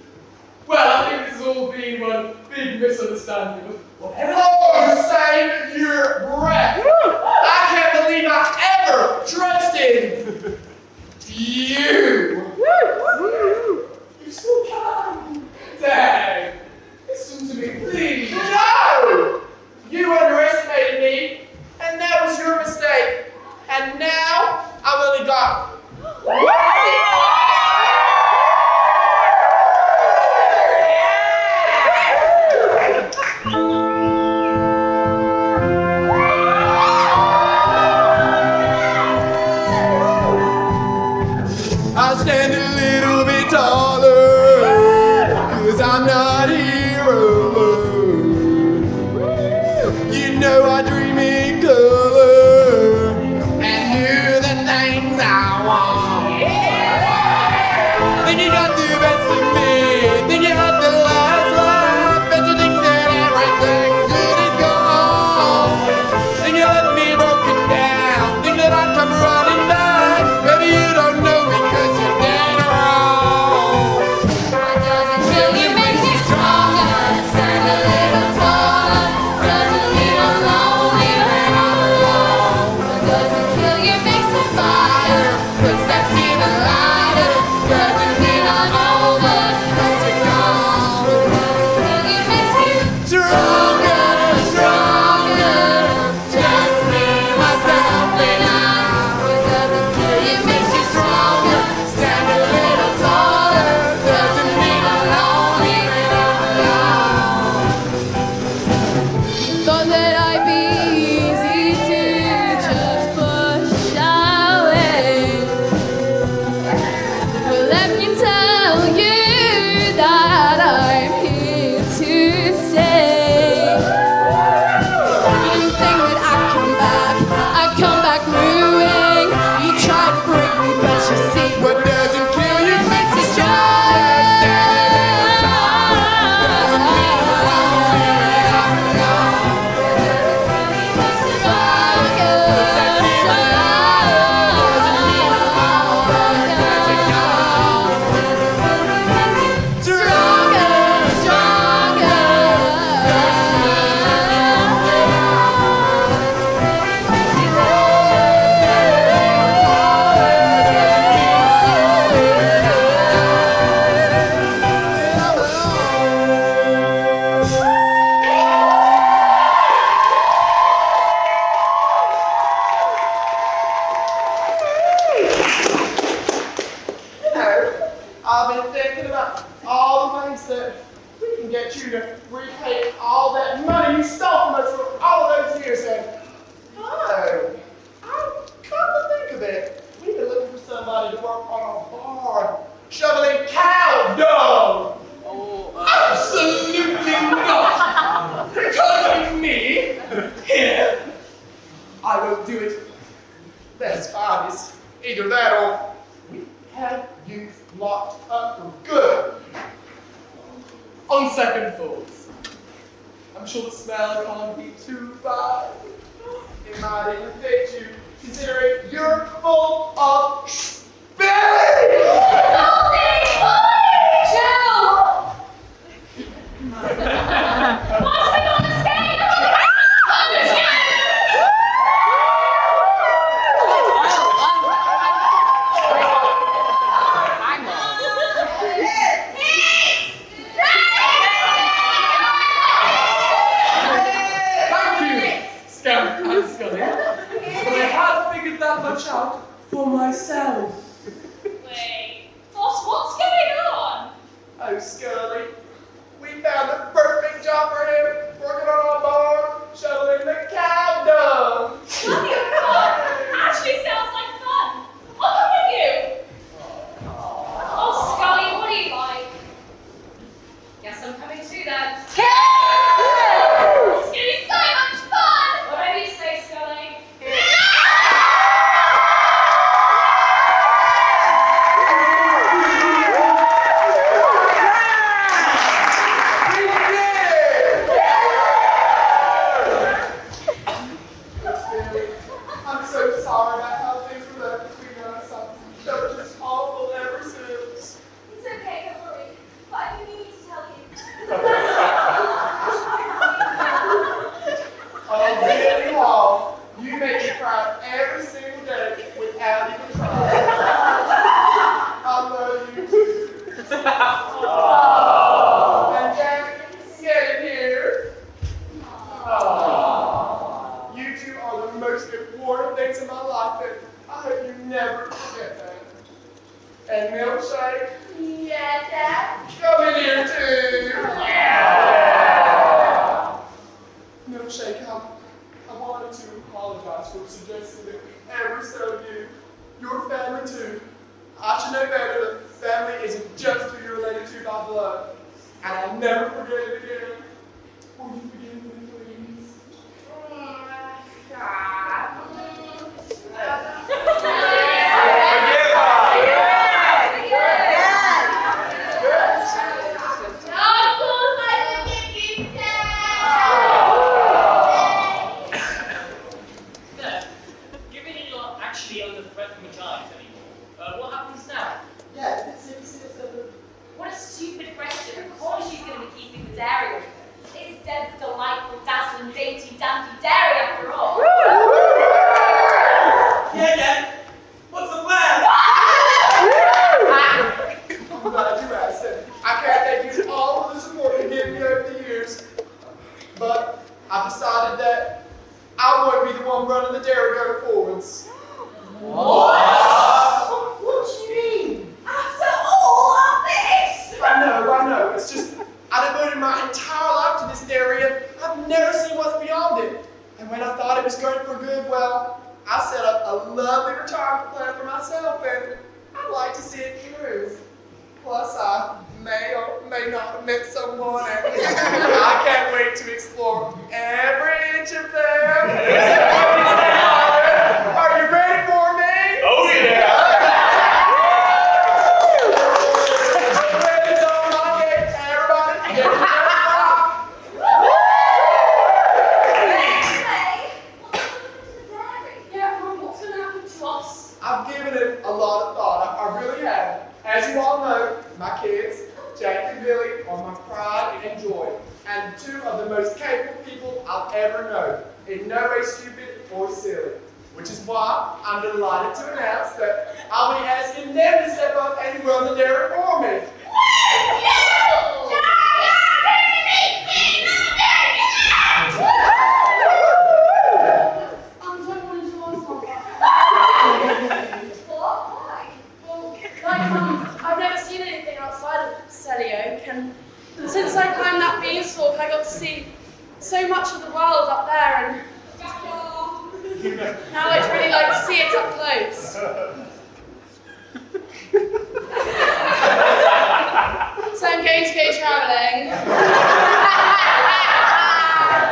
Well, I think this has all been one big misunderstanding. Whatever you say, your breath. I can't believe I ever trusted you. You're so kind. Dang. Listen to me, please. No! You underestimated me, and that was your mistake. And now, I've only got I stand a little bit taller. What doesn't kill you makes you stronger. Doesn't mean you won't live it out alone. Doesn't mean you won't let it go. I've been thinking about all the ways that we can get you to repay all that money you stole from us for all of those years. And come to think of it, we've been looking for somebody to work on a barn, shoveling cow dung. Absolutely not! You're calling me here. I won't do it. That's obvious. Either that or we have you locked up for good. On second thoughts, I'm sure the smell can't be too bad. It might irritate you, considering you're full of belly! Out for myself. Wait, what's going on? Oh, Scully, we found the perfect job for him, working on our barn, shoveling the cow dung. Actually sounds like fun. I'll come with you. Oh, Scully, what are you like? Guess I'm coming too then. It's gonna be so much fun. Whatever you say, Scully. I'm so sorry about how things were left between us. They were just awful ever since. It's okay, don't worry. But I do need to tell you. Oh, really, Paul? You make me cry every single day without even trying. I love you. And Jack, get in here. You two are the most important things in my life, and I hope you never forget that. And Milkshake, Yeah, Dad. come in here too. Milkshake, I wanted to apologize for suggesting that we ever sell you your family too. I should know better that family isn't just who you're related to by blood. And I'll never forget it again. Will you forgive me, please? There. Given that you're actually under threat from a giant anymore, what happens now? Yeah, it's What a stupid question. Of course she's going to be keeping the dairy with her. It's Deb's delightful, dazzling, dainty, dandy dairy after all. Yeah, Dad. What's the plan? I'm glad you asked it. I can't thank you all for the support you've given me over the years. But I've decided that I want to be the one running the dairy going forwards. What do you mean? After all of this? I know. It's just, I devoted my entire life to this dairy and I've never seen what's beyond it. And when I thought it was going for good, well, I set up a lovely retirement plan for myself and I'd like to see it through. Plus, I may or may not have met someone and I can't wait to explore every inch of them. Are you ready for me? Oh, yeah. Okay, as you all know, my kids, Jake and Billy, are my pride and joy, and two of the most capable people I've ever known, in no way stupid or silly. Which is why I'm delighted to announce that I'll be asking them to step up and run the dairy for me. I've never seen anything outside of Selly Oak, and since I climbed that beanstalk, I got to see so much of the world up there, and now I'd really like to see it up close. So I'm going to go travelling.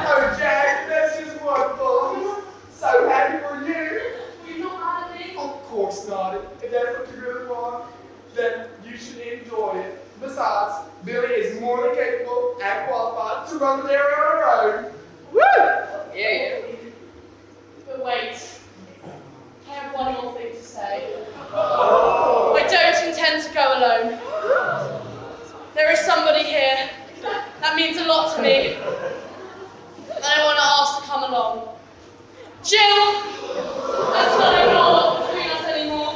Oh, Jack, that's just wonderful. I'm so happy for you. You're not mad at me? Of course not. If that's what you really want, then you should enjoy it. Besides, Billy is more than capable and qualified to run the dairy on her own. Woo! Yeah. But wait, I have one more thing to say. I don't intend to go alone. There is somebody here that means a lot to me, and I want to ask to come along. Jill! That's not a law between us anymore.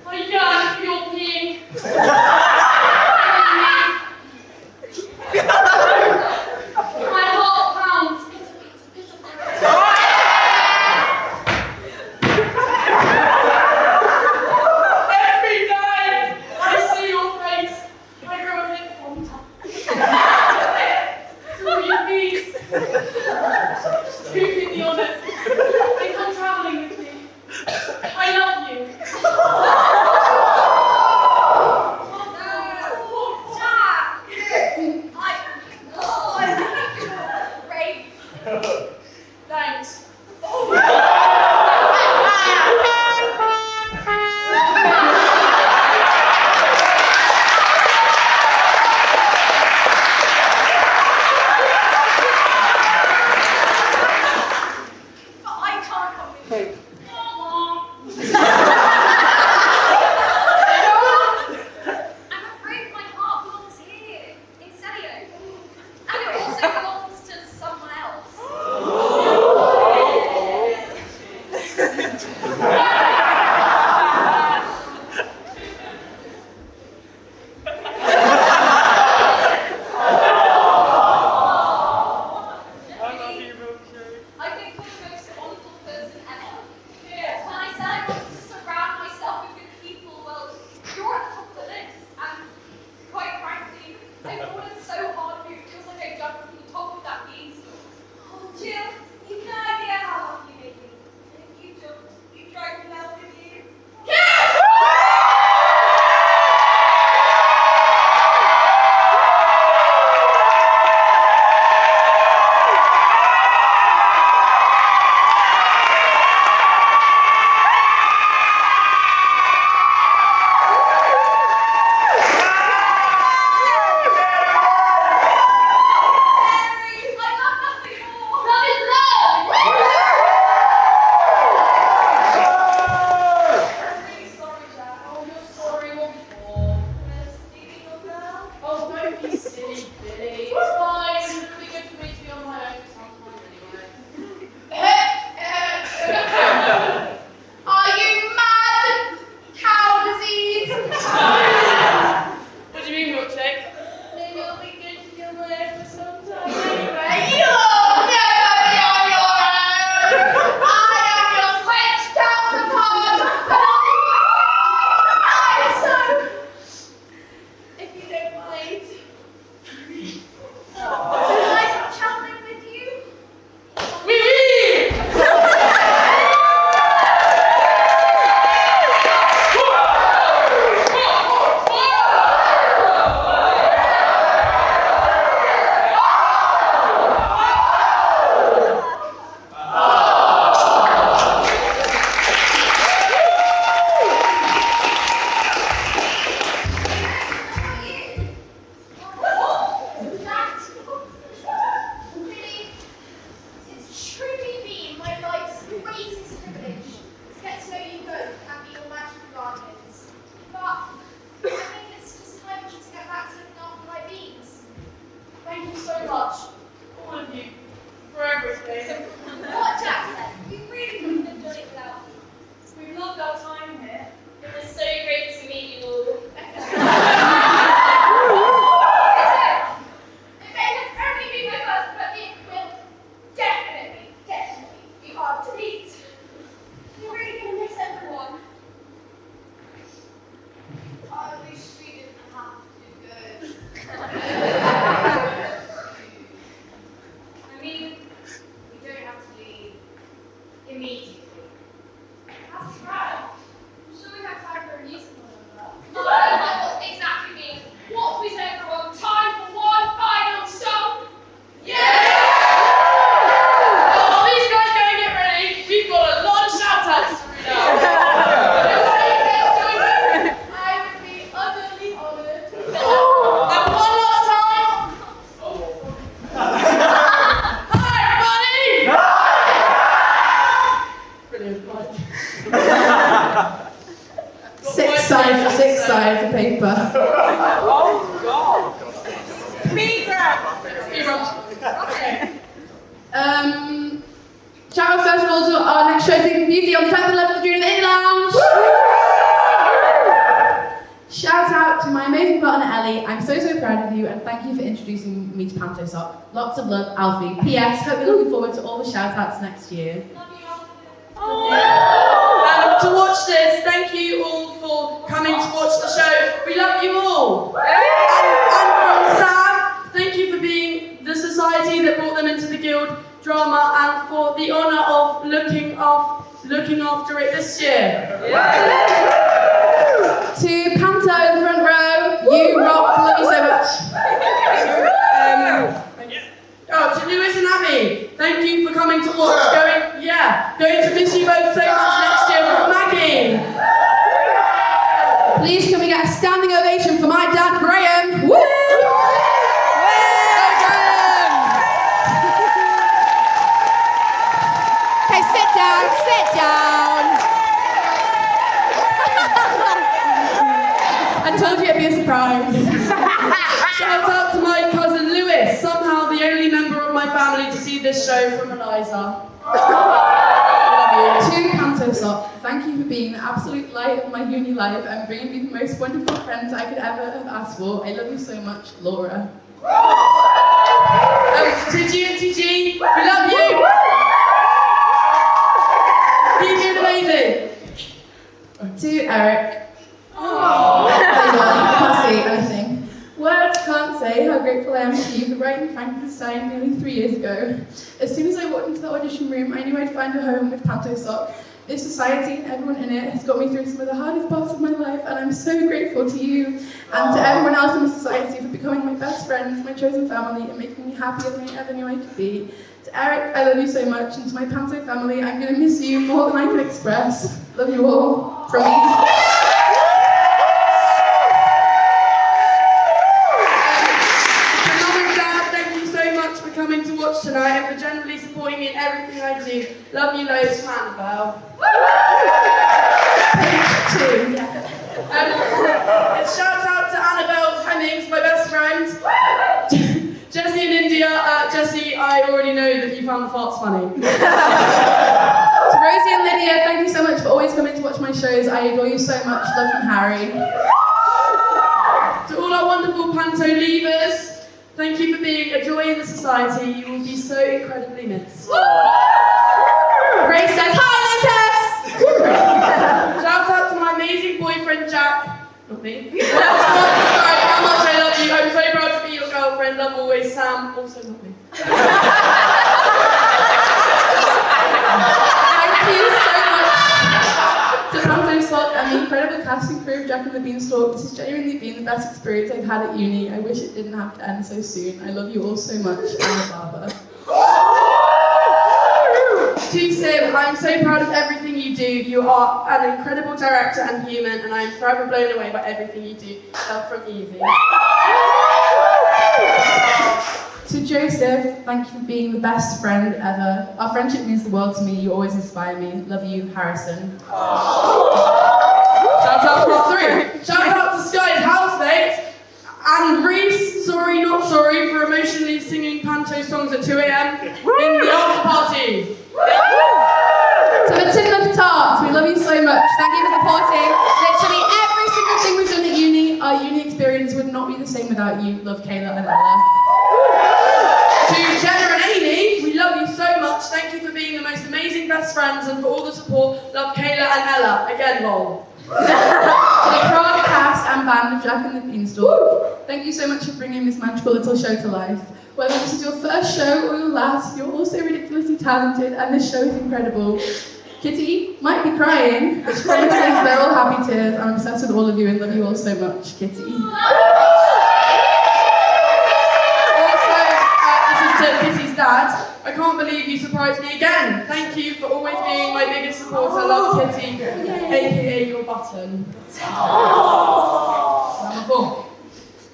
I yearn for your being. My heart pounds. Every day I see your face, I grow a bit fonder. So will you please do me the honours and come travelling with me? I love you. Thanks. But I can't come with you. I'm afraid my heart belongs here, in Selly Oak. And it also belongs to someone else. I think you're the most wonderful person ever. When I said I wanted to surround myself with good people, well, you're at the top of the list. And quite frankly, I've fallen so hard for you, it feels like I jumped from the top of that beanstalk. Oh, Jill, you've no idea how happy you made me. And if you don't, you drive Six sides of paper. Shout out first of all to our next show, Sleeping Beauty, on the 10th and 11th of June in the Indie Lounge. Shout out to my amazing partner Ellie. I'm so proud of you and thank you for introducing me to Panto Sock. Lots of love, Alfie. P.S. Hope you're looking forward to all the shout outs next year. To watch this, thank you all for coming to watch the show. We love you all. And from Sam, thank you for being the society that brought them into the guild drama and for the honour of looking after it this year. To Panto in the front row, you rock, love you so much. To Lewis and Abby, thank you for coming to watch. Going to miss you both so much next year from Maggie. Please can we get a standing ovation for my dad, Graham? Woo! Okay, sit down. I told you it'd be a surprise. Shout out to my cousin Lewis, somehow the only member of my family to see this show from Eliza. To Panto Sock, thank you for being the absolute light of my uni life and bringing me the most wonderful friends I could ever have asked for. I love you so much, Laura. To G and TG, we love you! Keep doing amazing! To Eric. I can't say anything. Words can't say how grateful I am to you for writing Frankenstein nearly 3 years ago. As soon as I walked into the audition room, I knew I'd find a home with Panto Sock. This society and everyone in it has got me through some of the hardest parts of my life, and I'm so grateful to you and to everyone else in the society for becoming my best friends, my chosen family, and making me happier than I ever knew I could be. To Eric, I love you so much, and to my Panto family, I'm going to miss you more than I can express. Love you all. From me. Coming to watch tonight and for generally supporting me in everything I do. Love you loads, Annabelle. Shout out to Annabelle Hemmings, my best friend. Jessie in India. Jessie, I already know that you found the farts funny. To Rosie and Lydia, thank you so much for always coming to watch my shows. I adore you so much. Love from Harry. To all our wonderful Panto leavers, thank you for being a joy in the society. You will be so incredibly missed. Grace says, hi, Lucas! Shout out to my amazing boyfriend, Jack. Not me. That's not describe how much I love you. I'm so proud to be your girlfriend. Love always, Sam. Also not me. Thank you so much to Panto Sock and the incredible cast and crew of Jack and the Beanstalk. This has genuinely been the best experience I've had at uni. I wish it didn't have to end so soon. I love you all so much. I'm a barber. To Sim, I'm so proud of everything you do. You are an incredible director and human, and I am forever blown away by everything you do. Love from Evie. To Joseph, thank you for being the best friend ever. Our friendship means the world to me. You always inspire me. Love you, Harrison. Shout out part 3. Shout out to Sky's housemate and Reese, sorry not sorry, for emotionally singing Panto songs at 2 a.m. in the after party. To the Tin of Tarts, we love you so much. Thank you for supporting literally every single thing we've done at uni. Our uni experience would not be the same without you. Love, Kayla and Ella. To Jenna and Amy, we love you so much. Thank you for being the most amazing best friends and for all the support. Love, Kayla and Ella. Again, lol. To the proud cast and band of Jack and the Beanstalk, thank you so much for bringing this magical little show to life. Whether this is your first show or your last, you're also ridiculously talented and this show is incredible. Kitty might be crying, but she promises they're all happy tears. I'm obsessed with all of you and love you all so much, Kitty. To Kitty's dad, I can't believe you surprised me again. Thank you for always being my biggest supporter. Love, Kitty, aka your button. Number 4.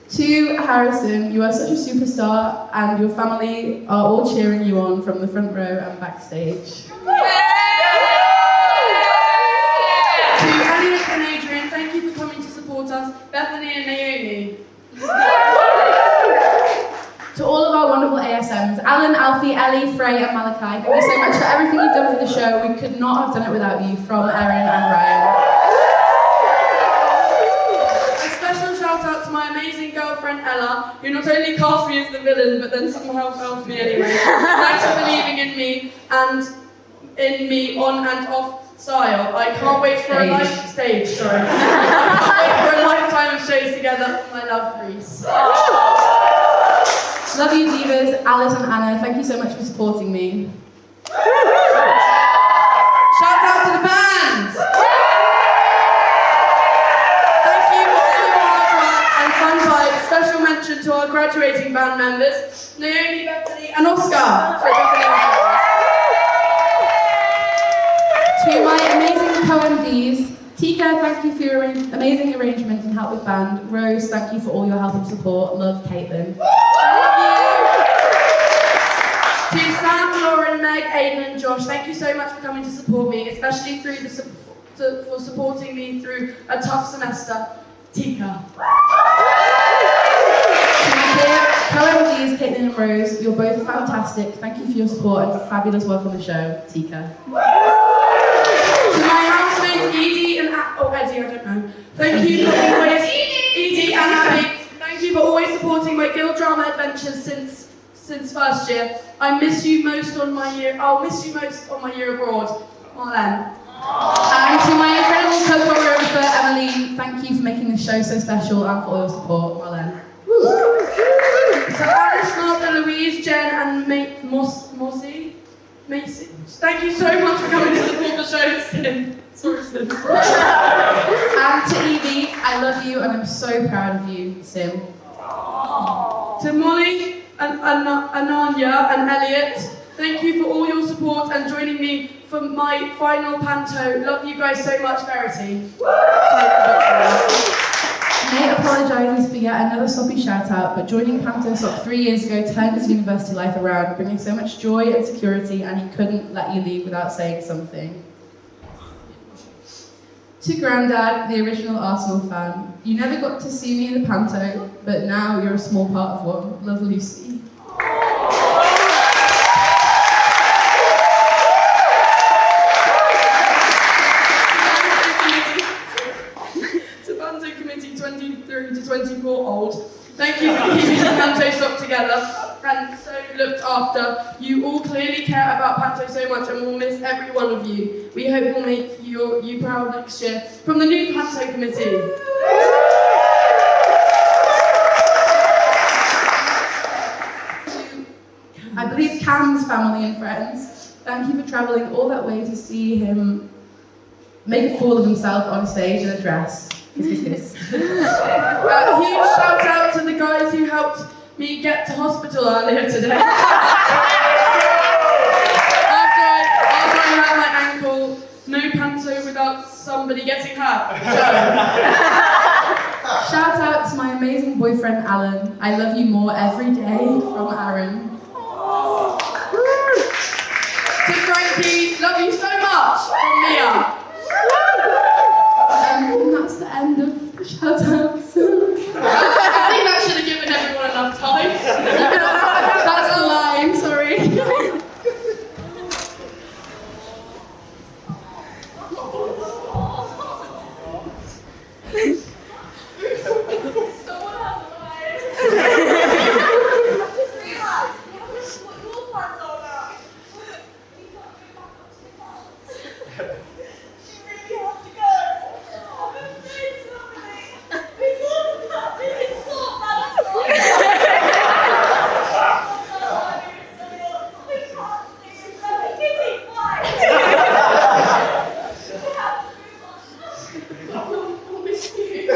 To Harrison, you are such a superstar and your family are all cheering you on from the front row and backstage. Alan, Alfie, Ellie, Frey and Malachi, thank you so much for everything you've done for the show. We could not have done it without you. From Erin and Ryan. A special shout out to my amazing girlfriend Ella, who not only cast me as the villain, but then somehow fell for me anyway. Thanks for believing in me and in me on and off style. I can't wait for I can't wait for a lifetime of shows together. My love, Reese. Love you, divas. Alice and Anna, thank you so much for supporting me. Shout out to the band! Thank you for all your hard work and fun vibes. Special mention to our graduating band members, Naomi, Bethany and Oscar. Sorry, Bethany and Oscar. To my amazing co-MDs, Tika, thank you for your amazing arrangement and help with band. Rose, thank you for all your help and support. Love, Caitlin. To Sam, Lauren, Meg, Aiden and Josh, thank you so much for coming to support me, especially through for supporting me through a tough semester. Tika. To my dear co-MDs, Caitlin and Rose, you're both fantastic. Thank you for your support and fabulous work on the show. Tika. To my housemates Edie and Eddie, I don't know. Thank you for always Edie and Abby. Thank you for always supporting my guild drama adventures since first year. I miss you most on my year. I'll miss you most on my year abroad. Marlene. And to my incredible co-choreographer Emily, thank you for making this show so special and for all your support. Marlene. To Alice, Martha, Louise, Jen, and Mossy. Macy. Thank you so much for coming to support the show, Sim. Sorry, Sim. And to Evie, I love you and I'm so proud of you, Sim. To Molly and Ananya and Elliot, thank you for all your support and joining me for my final panto. Love you guys so much, Verity. Nate apologises for yet another sloppy shout out, but joining Panto Sock 3 years ago turned his university life around, bringing so much joy and security, and he couldn't let you leave without saying something. To Grandad, the original Arsenal fan, you never got to see me in the Panto, but now you're a small part of one. Love, Lucy. Panto Committee 23 to 24 old. Thank you for keeping the Panto Sock together and so looked after. You all clearly care about Panto so much and we'll miss every one of you. We hope we'll make you proud next year. From the new Panto Committee. I believe Cam's family and friends, thank you for travelling all that way to see him make a fool of himself on stage in a dress. Kiss, kiss, kiss. Huge shout out to the guys who helped me get to hospital earlier today. After I hurt my ankle, no panto without somebody getting hurt. Shout out to my amazing boyfriend Alan. I love you more every day. From Aaron. To Frankie, love you so much. From Mia. And that's the end of the shout outs. I think that should have given everyone enough time. That's the line, sorry. Someone has a line. I just realised we haven't what your plans are now. We can't go back up to the house. You really have to go. Oh, I'm doing something. We can't really sort that aside. We can't see you. Kitty, why? We have to move on. I'll miss you.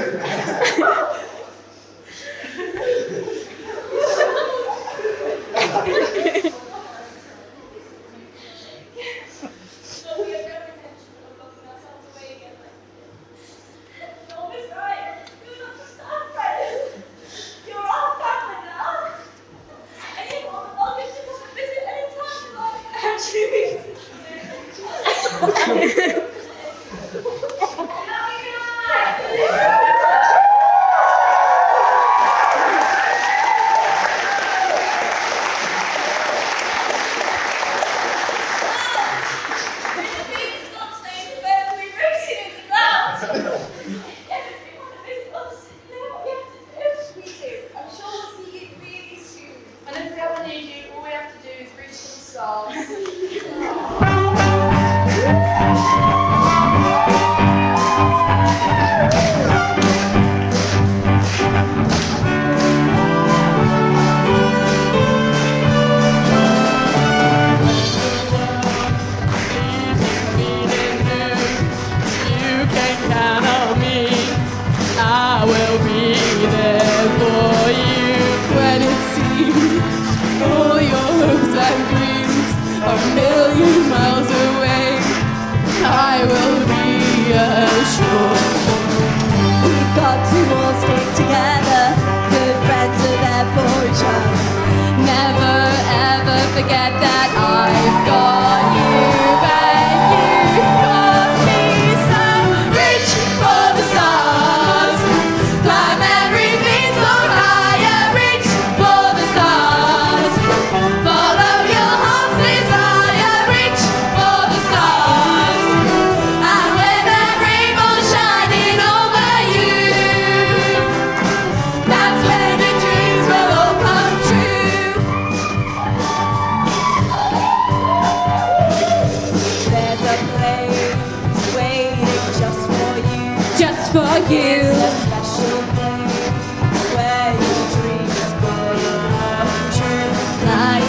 for you. It's a special place where your dreams come true. Fly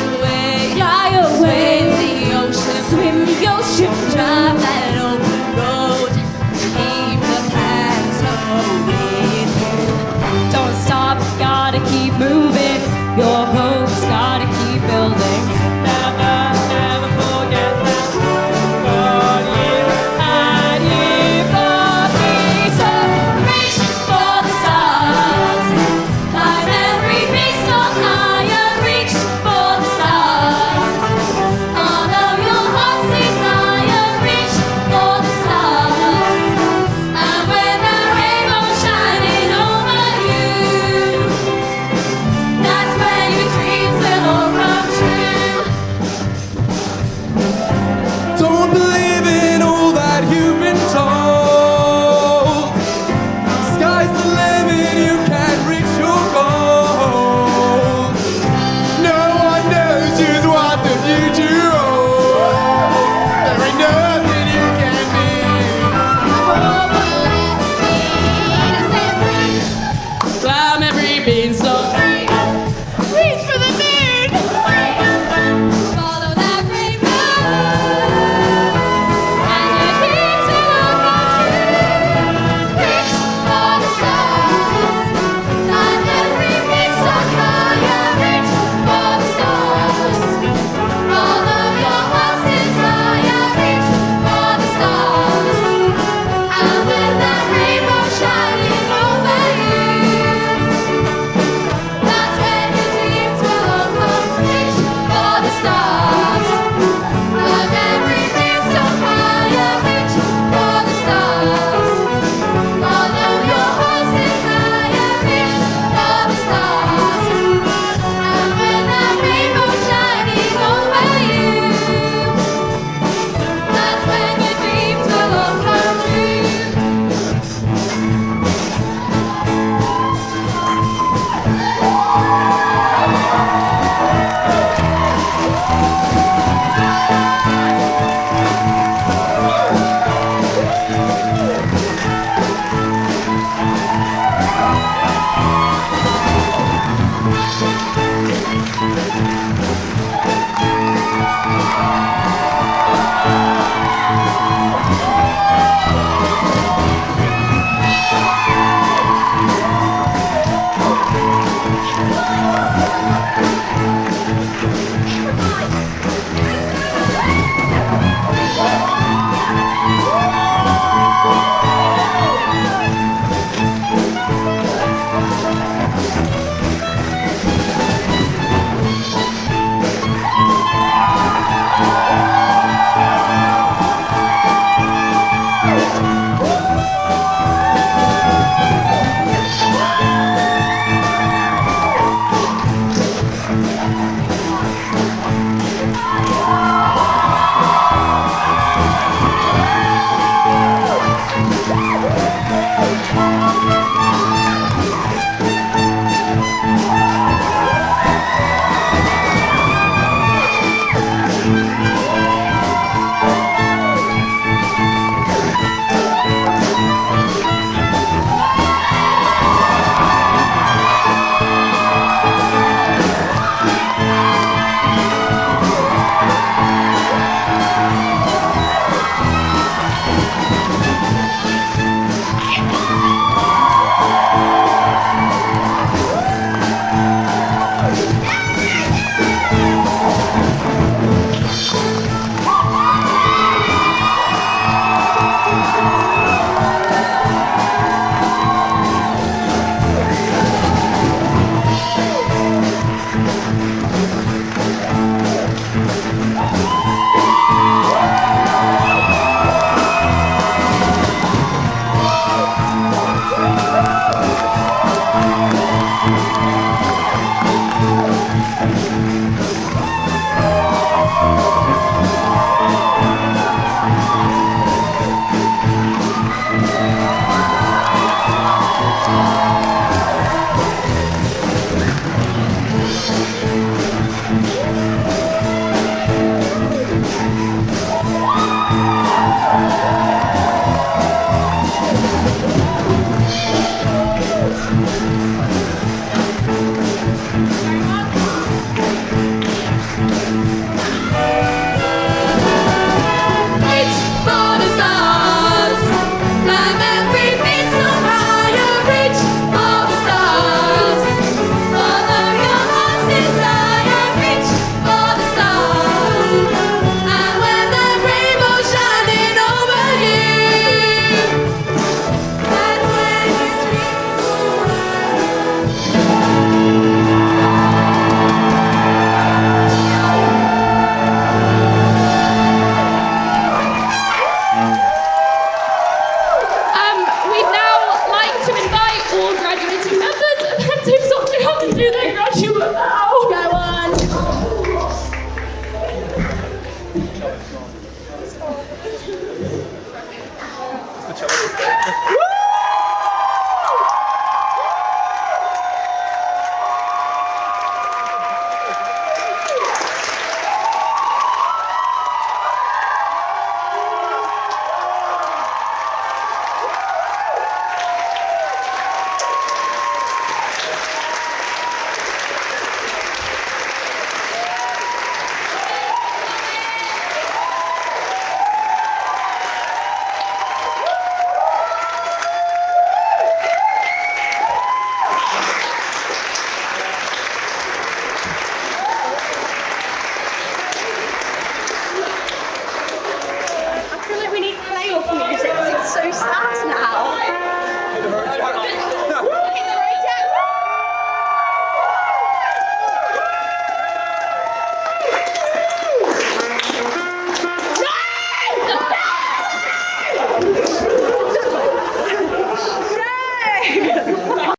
away in the ocean, swim the ocean, drive that open road, keep the plans with you. Don't stop, gotta keep moving, your hopes gotta keep building. Never forget that what you had, you got me. So reach for the stars, climb every beast on higher, reach for the stars. Follow your heart's desire, reach for the stars. And when that rainbow's shining over you, that's when your dreams will all come true. Don't believe in all that you've been told. Sky's the limit, you can reach your goal. No one knows just what the future holds. There ain't nothing you can do. Climb every beanstalk, reach for the moon, follow that rainbow, and your dreams will all come true. Reach for the stars, climb every beanstalk higher, reach for the stars. Follow your heart's desire, reach for the stars. And when that rainbow shining over you, that's when your dreams will all come. Reach for the stars, climb every beanstalk higher, reach for the stars. Follow your heart's desire, reach for the stars. And when that rainbow shining over you, that's when your dreams will all come true. the cello.